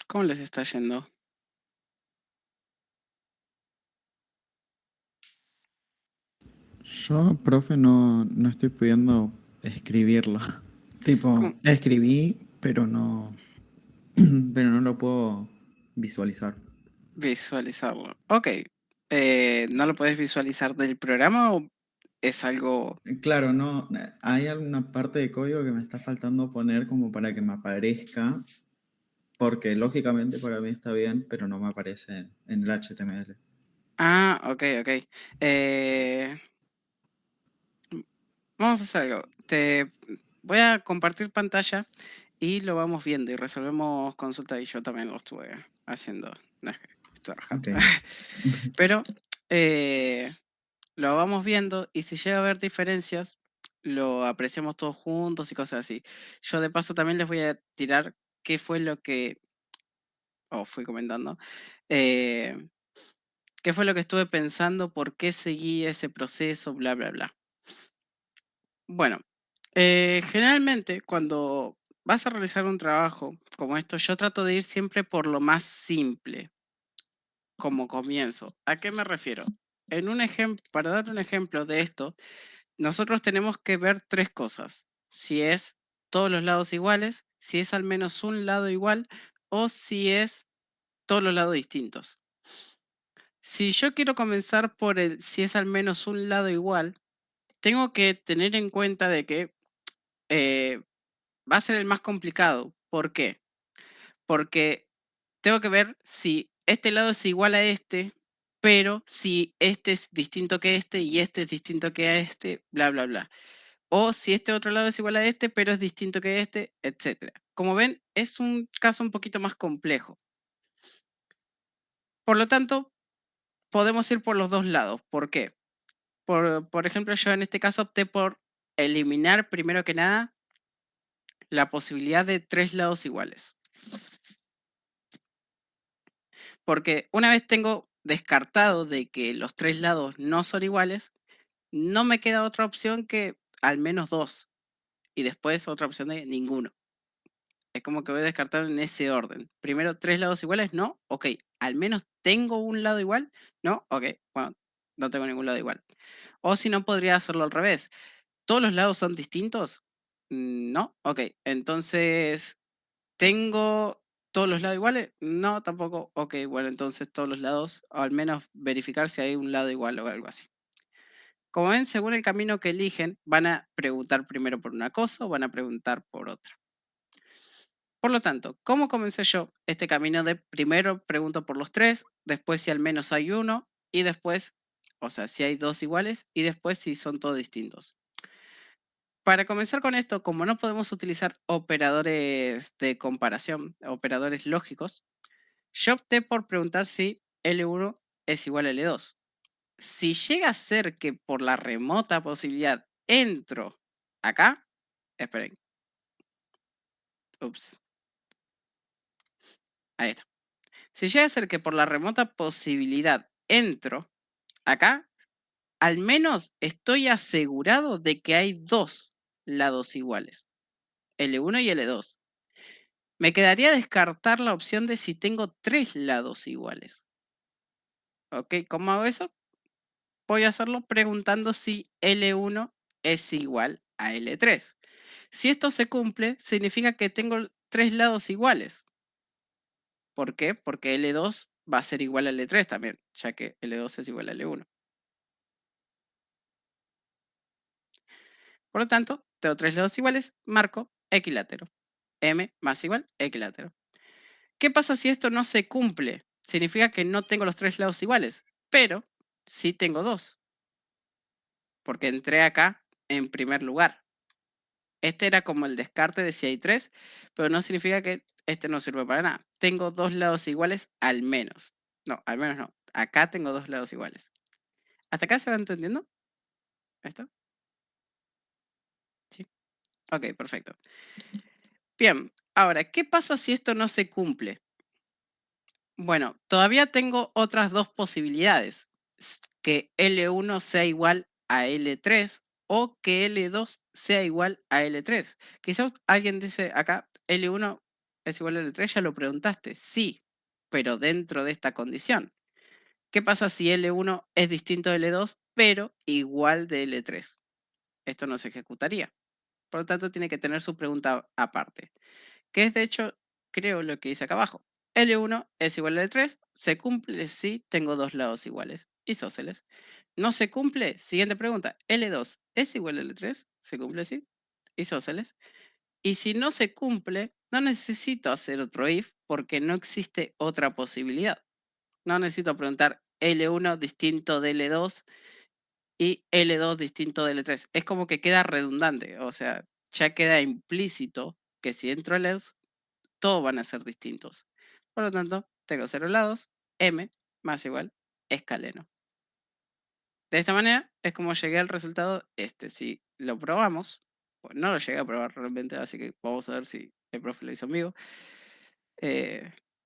¿Cómo les está yendo? Yo, profe, no estoy pudiendo escribirlo. Tipo, ¿Cómo? escribí, pero no, pero no lo puedo visualizar. Visualizarlo. Ok. ¿No lo puedes visualizar del programa o es algo... Claro, no, hay alguna parte de código que me está faltando poner como para que me aparezca, porque lógicamente para mí está bien, pero no me aparece en el HTML. Ah, ok, ok. Eh, Vamos a hacer algo. Te voy a compartir pantalla y lo vamos viendo y resolvemos consultas y yo también lo estuve haciendo. No es que estoy rajando. Ok. Pero lo vamos viendo y si llega a haber diferencias, lo apreciamos todos juntos y cosas así. Yo de paso también les voy a tirar qué fue lo que, fui comentando, eh, qué fue lo que estuve pensando, por qué seguí ese proceso, bla, bla, bla. Bueno, generalmente cuando vas a realizar un trabajo como esto, yo trato de ir siempre por lo más simple como comienzo. ¿A qué me refiero? En un ejemplo, para dar un ejemplo de esto, nosotros tenemos que ver tres cosas. Si es todos los lados iguales, si es al menos un lado igual o si es todos los lados distintos. Si yo quiero comenzar por el si es al menos un lado igual, tengo que tener en cuenta de que eh, va a ser el más complicado. ¿Por qué? Porque tengo que ver si este lado es igual a este, pero si este es distinto que este y este es distinto que a este, bla, bla, bla. O si este otro lado es igual a este, pero es distinto que este, etcétera. Como ven, es un caso un poquito más complejo. Por lo tanto, podemos ir por los dos lados. ¿Por qué? Por ejemplo, yo en este caso opté por eliminar primero que nada la posibilidad de tres lados iguales. Porque una vez tengo descartado de que los tres lados no son iguales, no me queda otra opción que al menos dos. Y después otra opción de ninguno. Es como que voy a descartar en ese orden. Primero, tres lados iguales, no, ok. Al menos tengo un lado igual, no, ok. Bueno, no tengo ningún lado igual. O si no, podría hacerlo al revés. ¿Todos los lados son distintos? No, ok. Entonces, ¿tengo todos los lados iguales? No, tampoco. Ok, bueno, entonces todos los lados, o al menos verificar si hay un lado igual o algo así. Como ven, según el camino que eligen, van a preguntar primero por una cosa o van a preguntar por otra. Por lo tanto, ¿cómo comencé yo este camino de primero pregunto por los tres, después si al menos hay uno y después, o sea, si hay dos iguales y después si son todos distintos? Para comenzar con esto, como no podemos utilizar operadores de comparación, operadores lógicos, yo opté por preguntar si L1 es igual a L2. Si llega a ser que por la remota posibilidad entro acá, esperen, ups, ahí está. Si llega a ser que por la remota posibilidad entro acá, al menos estoy asegurado de que hay dos lados iguales, L1 y L2. Me quedaría descartar la opción de si tengo tres lados iguales. ¿Ok? ¿Cómo hago eso? Voy a hacerlo preguntando si L1 es igual a L3. Si esto se cumple, significa que tengo tres lados iguales. ¿Por qué? Porque L2 va a ser igual a L3 también, ya que L2 es igual a L1. Por lo tanto, tengo tres lados iguales, marco equilátero. M más igual equilátero. ¿Qué pasa si esto no se cumple? Significa que no tengo los tres lados iguales, pero sí tengo dos, porque entré acá en primer lugar. Este era como el descarte de si hay tres, pero no significa que este no sirve para nada. Tengo dos lados iguales al menos. No, al menos no. Acá tengo dos lados iguales. ¿Hasta acá se va entendiendo? ¿Esto? Sí. Ok, perfecto. Bien, ahora, ¿qué pasa si esto no se cumple? Bueno, todavía tengo otras dos posibilidades. Que L1 sea igual a L3 o que L2 sea igual a L3. Quizás alguien dice acá, L1 es igual a L3, ya lo preguntaste. Sí, pero dentro de esta condición. ¿Qué pasa si L1 es distinto de L2, pero igual de L3? Esto no se ejecutaría. Por lo tanto, tiene que tener su pregunta aparte, que es de hecho, creo lo que dice acá abajo. L1 es igual a L3, se cumple si tengo dos lados iguales, isósceles. No se cumple, siguiente pregunta, L2 es igual a L3, se cumple si, isósceles. Y si no se cumple, no necesito hacer otro if porque no existe otra posibilidad. No necesito preguntar L1 distinto de L2 y L2 distinto de L3. Es como que queda redundante, o sea, ya queda implícito que si entro a else, todos van a ser distintos. Por lo tanto, tengo 0 lados, m más igual escaleno. De esta manera es como llegué al resultado este. Si lo probamos, pues no lo llegué a probar realmente, así que vamos a ver si el profe lo hizo en vivo.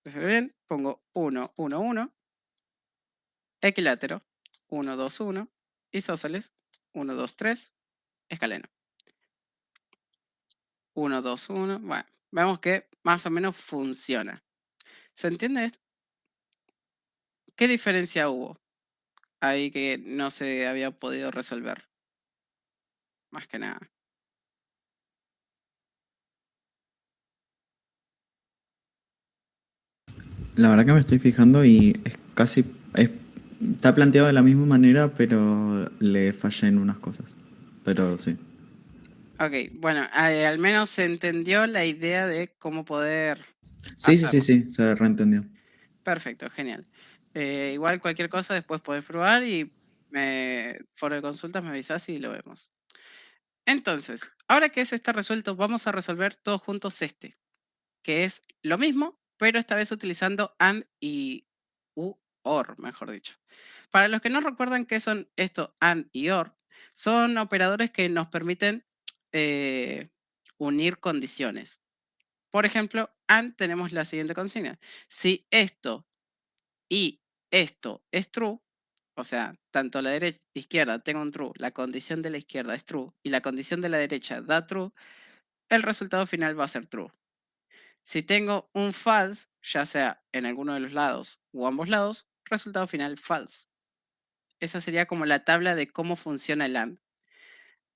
Bien, pongo 1, 1, 1, equilátero, 1, 2, 1, isósceles, 1, 2, 3, escaleno. 1, 2, 1. Bueno, vemos que más o menos funciona. ¿Se entiende esto? ¿Qué diferencia hubo ahí que no se había podido resolver? Más que nada. La verdad que me estoy fijando y es casi. Está planteado de la misma manera, pero le fallé en unas cosas. Pero sí. Ok, bueno, al menos se entendió la idea de cómo poder Sí, sí, sí, hacerlo. sí, se reentendió. Perfecto, genial. Igual cualquier cosa después podés probar y foro de consultas me avisás y lo vemos. Entonces, ahora que ese está resuelto, vamos a resolver todos juntos este, que es lo mismo, pero esta vez utilizando AND y OR, mejor dicho. Para los que no recuerdan qué son esto AND y OR, son operadores que nos permiten unir condiciones. Por ejemplo, AND tenemos la siguiente consigna. Si esto y esto es true, o sea, tanto la derecha izquierda tenga un true, la condición de la izquierda es true y la condición de la derecha da true, el resultado final va a ser true. Si tengo un false, ya sea en alguno de los lados o ambos lados, resultado final false. Esa sería como la tabla de cómo funciona el AND.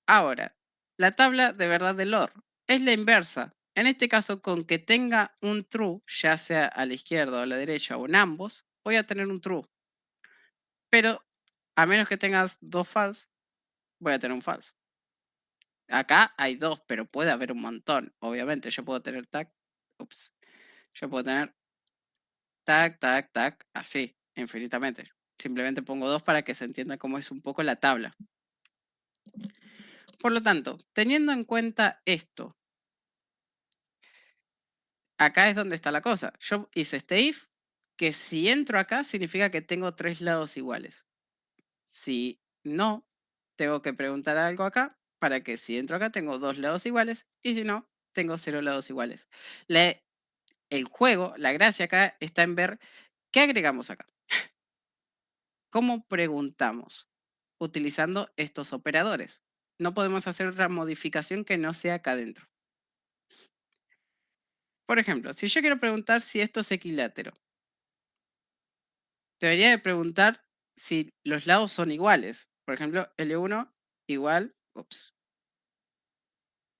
Ahora, la tabla de verdad del OR es la inversa. En este caso, con que tenga un true, ya sea a la izquierda o a la derecha o en ambos, voy a tener un true. Pero a menos que tengas dos false, voy a tener un false. Acá hay dos, pero puede haber un montón. Obviamente, yo puedo tener tag. Ups. Yo puedo tener tag, tag, tag, así, infinitamente. Simplemente pongo dos para que se entienda cómo es un poco la tabla. Por lo tanto, teniendo en cuenta esto, acá es donde está la cosa. Yo hice este if, que si entro acá significa que tengo tres lados iguales. Si no, tengo que preguntar algo acá para que si entro acá tengo dos lados iguales y si no, tengo cero lados iguales. El juego, la gracia acá está en ver qué agregamos acá. ¿Cómo preguntamos? Utilizando estos operadores. No podemos hacer otra modificación que no sea acá adentro. Por ejemplo, si yo quiero preguntar si esto es equilátero, debería de preguntar si los lados son iguales. Por ejemplo, L1 igual, ups,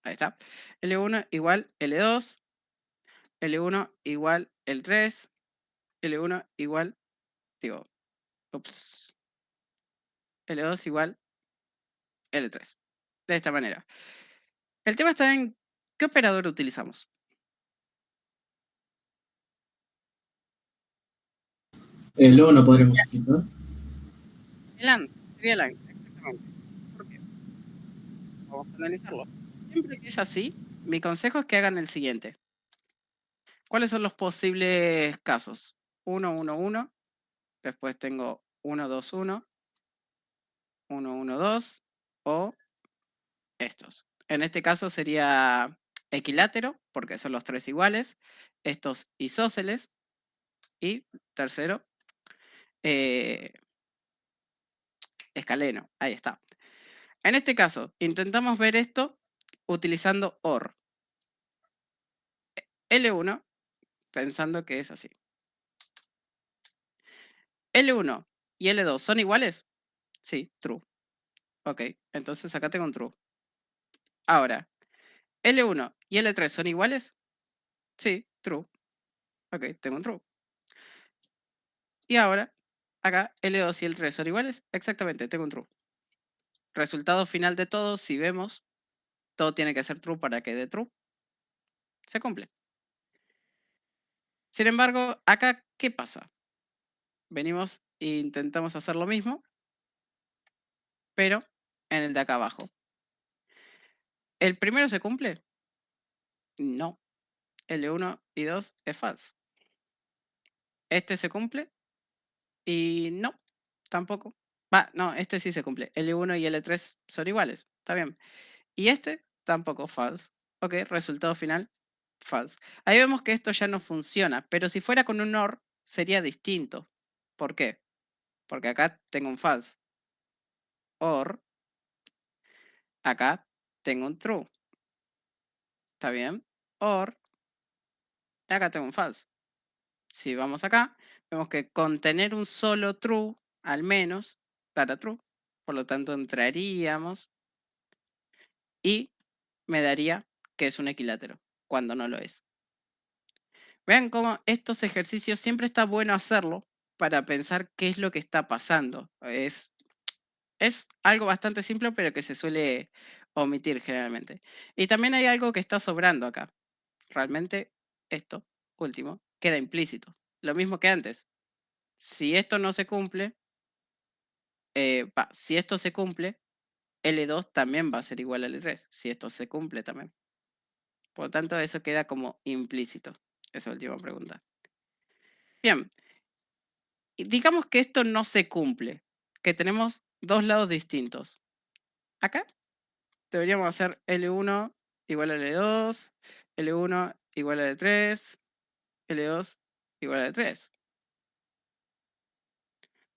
ahí está. L1 igual L2, L1 igual L3, L1 igual, digo, ups, L2 igual L3. De esta manera. El tema está en qué operador utilizamos. El O no podremos utilizar. El AND, sería el AND, exactamente. ¿Por qué? Vamos a analizarlo. Siempre que es así, mi consejo es que hagan el siguiente. ¿Cuáles son los posibles casos? 1, 1, 1. Después tengo 1, 2, 1. 1, 1, 2. O estos. En este caso sería equilátero, porque son los tres iguales. Estos isósceles. Y tercero, escaleno. Ahí está. En este caso, intentamos ver esto utilizando OR. L1, pensando que es así. L1 y L2 son iguales. Sí, true. Ok, entonces acá tengo un true. Ahora, L1 y L3 son iguales. Sí, true. Ok, tengo un true. Y ahora, acá L2 y L3 son iguales. Exactamente, tengo un true. Resultado final de todo, si vemos, todo tiene que ser true para que dé true. Se cumple. Sin embargo, acá, ¿qué pasa? Venimos e intentamos hacer lo mismo, pero en el de acá abajo. ¿El primero se cumple? No. El de 1 y 2 es falso. Este se cumple y no, tampoco. Va, no, este sí se cumple. L1 y L3 son iguales. Está bien. Y este tampoco false. Ok, resultado final, false. Ahí vemos que esto ya no funciona, pero si fuera con un OR sería distinto. ¿Por qué? Porque acá tengo un false. OR, acá tengo un true. ¿Está bien? OR, acá tengo un false. Si vamos acá, vemos que con tener un solo true, al menos, dará true. Por lo tanto, entraríamos y me daría que es un equilátero, cuando no lo es. Vean cómo estos ejercicios siempre está bueno hacerlo para pensar qué es lo que está pasando. Es algo bastante simple, pero que se suele omitir generalmente. Y también hay algo que está sobrando acá. Realmente esto último queda implícito. Lo mismo que antes. Si esto no se cumple, si esto se cumple, L2 también va a ser igual a L3. Si esto se cumple también. Por lo tanto, eso queda como implícito. Esa última pregunta. Bien. Y digamos que esto no se cumple, que tenemos dos lados distintos. Acá deberíamos hacer L1 igual a L2, L1 igual a L3, L2 igual a L3.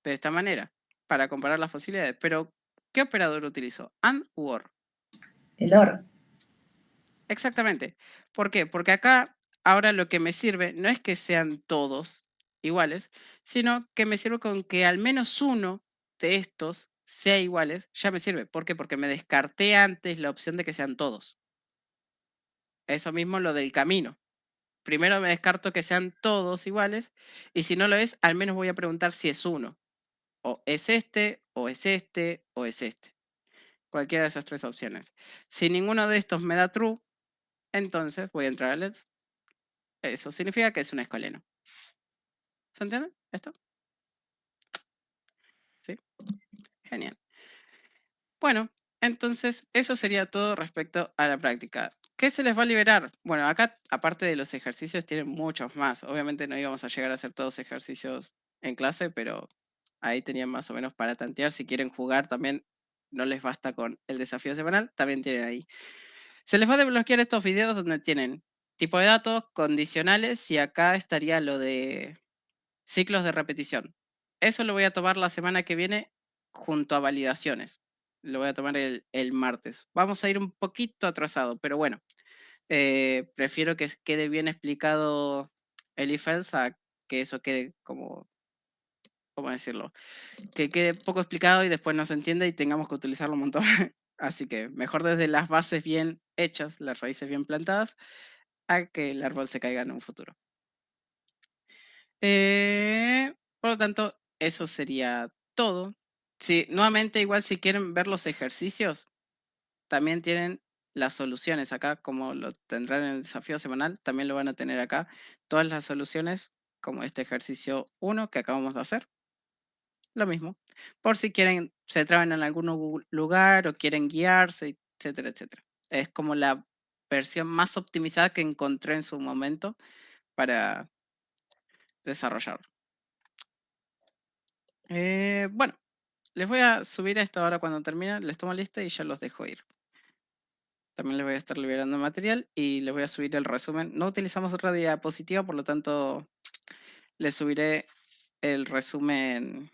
De esta manera, para comparar las posibilidades. Pero, ¿qué operador utilizo? AND u OR. El OR. Exactamente. ¿Por qué? Porque acá ahora lo que me sirve no es que sean todos iguales, sino que me sirve con que al menos uno de estos sea iguales, ya me sirve. ¿Por qué? Porque me descarté antes la opción de que sean todos. Eso mismo lo del camino. Primero me descarto que sean todos iguales y si no lo es, al menos voy a preguntar si es uno. O es este, o es este, o es este. Cualquiera de esas tres opciones. Si ninguno de estos me da true, entonces voy a entrar al else. Eso significa que es un escoleno. ¿Se entiende esto? Sí. Genial. Bueno, entonces eso sería todo respecto a la práctica. ¿Qué se les va a liberar? Bueno, acá, aparte de los ejercicios, tienen muchos más. Obviamente no íbamos a llegar a hacer todos ejercicios en clase, pero ahí tenían más o menos para tantear. Si quieren jugar también, no les basta con el desafío semanal, también tienen ahí. Se les va a desbloquear estos videos donde tienen tipo de datos, condicionales, y acá estaría lo de ciclos de repetición. Eso lo voy a tomar la semana que viene junto a validaciones. Lo voy a tomar el martes. Vamos a ir un poquito atrasado, pero bueno, prefiero que quede bien explicado el if-else a que eso quede como, ¿cómo decirlo? Que quede poco explicado y después no se entienda y tengamos que utilizarlo un montón. Así que mejor desde las bases bien hechas, las raíces bien plantadas, a que el árbol se caiga en un futuro. Por lo tanto, eso sería todo. Sí, nuevamente, igual si quieren ver los ejercicios, también tienen las soluciones acá, como lo tendrán en el desafío semanal, también lo van a tener acá. Todas las soluciones, como este ejercicio 1 que acabamos de hacer. Lo mismo. Por si quieren, se traban en algún lugar o quieren guiarse, etcétera, etcétera. Es como la versión más optimizada que encontré en su momento para desarrollarlo. Bueno, les voy a subir esto ahora cuando termine, les tomo lista y ya los dejo ir. También les voy a estar liberando material y les voy a subir el resumen. No utilizamos otra diapositiva, por lo tanto les subiré el resumen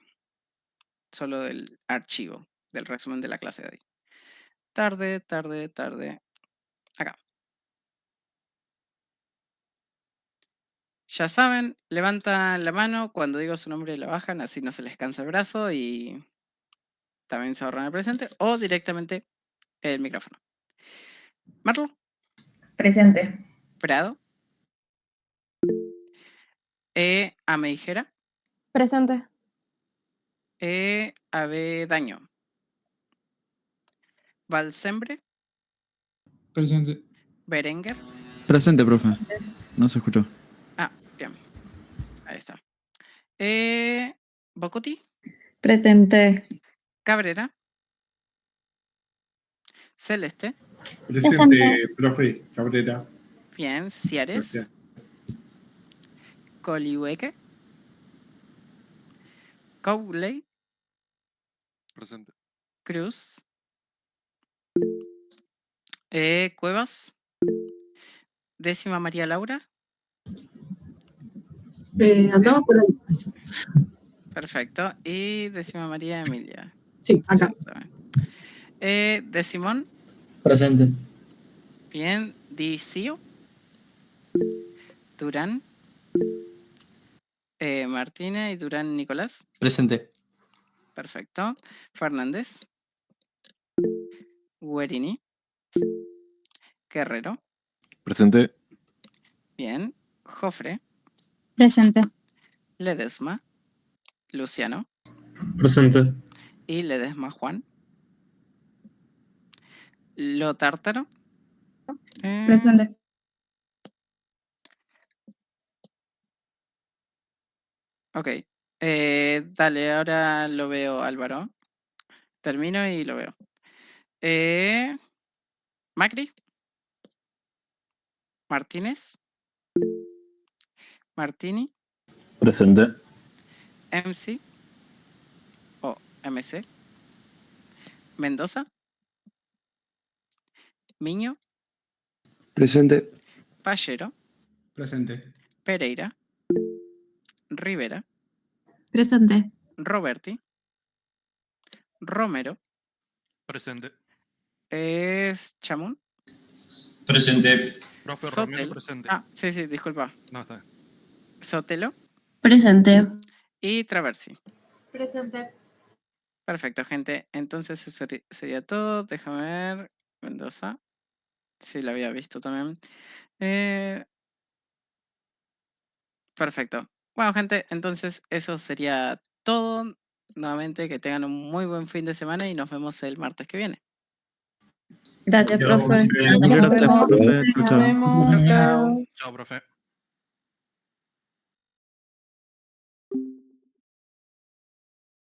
solo del archivo, del resumen de la clase de hoy. tarde. Acá. Ya saben, levantan la mano cuando digo su nombre, la bajan, así no se les cansa el brazo y también se ahorran el presente, o directamente el micrófono. Marlo, Presente. Prado, Ameijera, Presente. Avedaño, Valsembre, Presente. Berenguer. Presente, profe. No se escuchó. Ah, bien. Ahí está. Bocuti, Presente. Cabrera, Celeste, Presente. profe Cabrera. bien, Ciares, Gracias. Colihueque, Cowley, Presente. Cruz, Cuevas, Décima María Laura, Andamos por ahí. perfecto, y Décima María Emilia. Sí, acá. De Simón, Presente. bien, Dicio, Durán, Martínez y Durán Nicolás, Presente. perfecto, Fernández, Guerini, Guerrero, Presente. bien, Jofre, Presente. Ledesma, Luciano Presente. y Ledesma Juan, Lo Tártaro, Presente. ok, dale, ahora lo veo, Álvaro. Termino y lo veo. Macri, Martínez, Martini, Presente. MC o MC, Mendoza, Miño, Presente. Pallero, Presente. Pereira, Rivera, Presente. Roberti, Romero, Presente. es Chamún, Presente. Profe Sotelo. Romero, presente. Ah, sí, disculpa. No, está bien. Sotelo Presente. y Traversi. Presente. Perfecto, gente. Entonces eso sería todo. Déjame ver. Mendoza. Sí, lo había visto también. Perfecto. Bueno, gente, entonces eso sería todo. Nuevamente, que tengan un muy buen fin de semana y nos vemos el martes que viene. Gracias, profe. Gracias, profe. Chao, chao. Chao, chao. Chao, profe.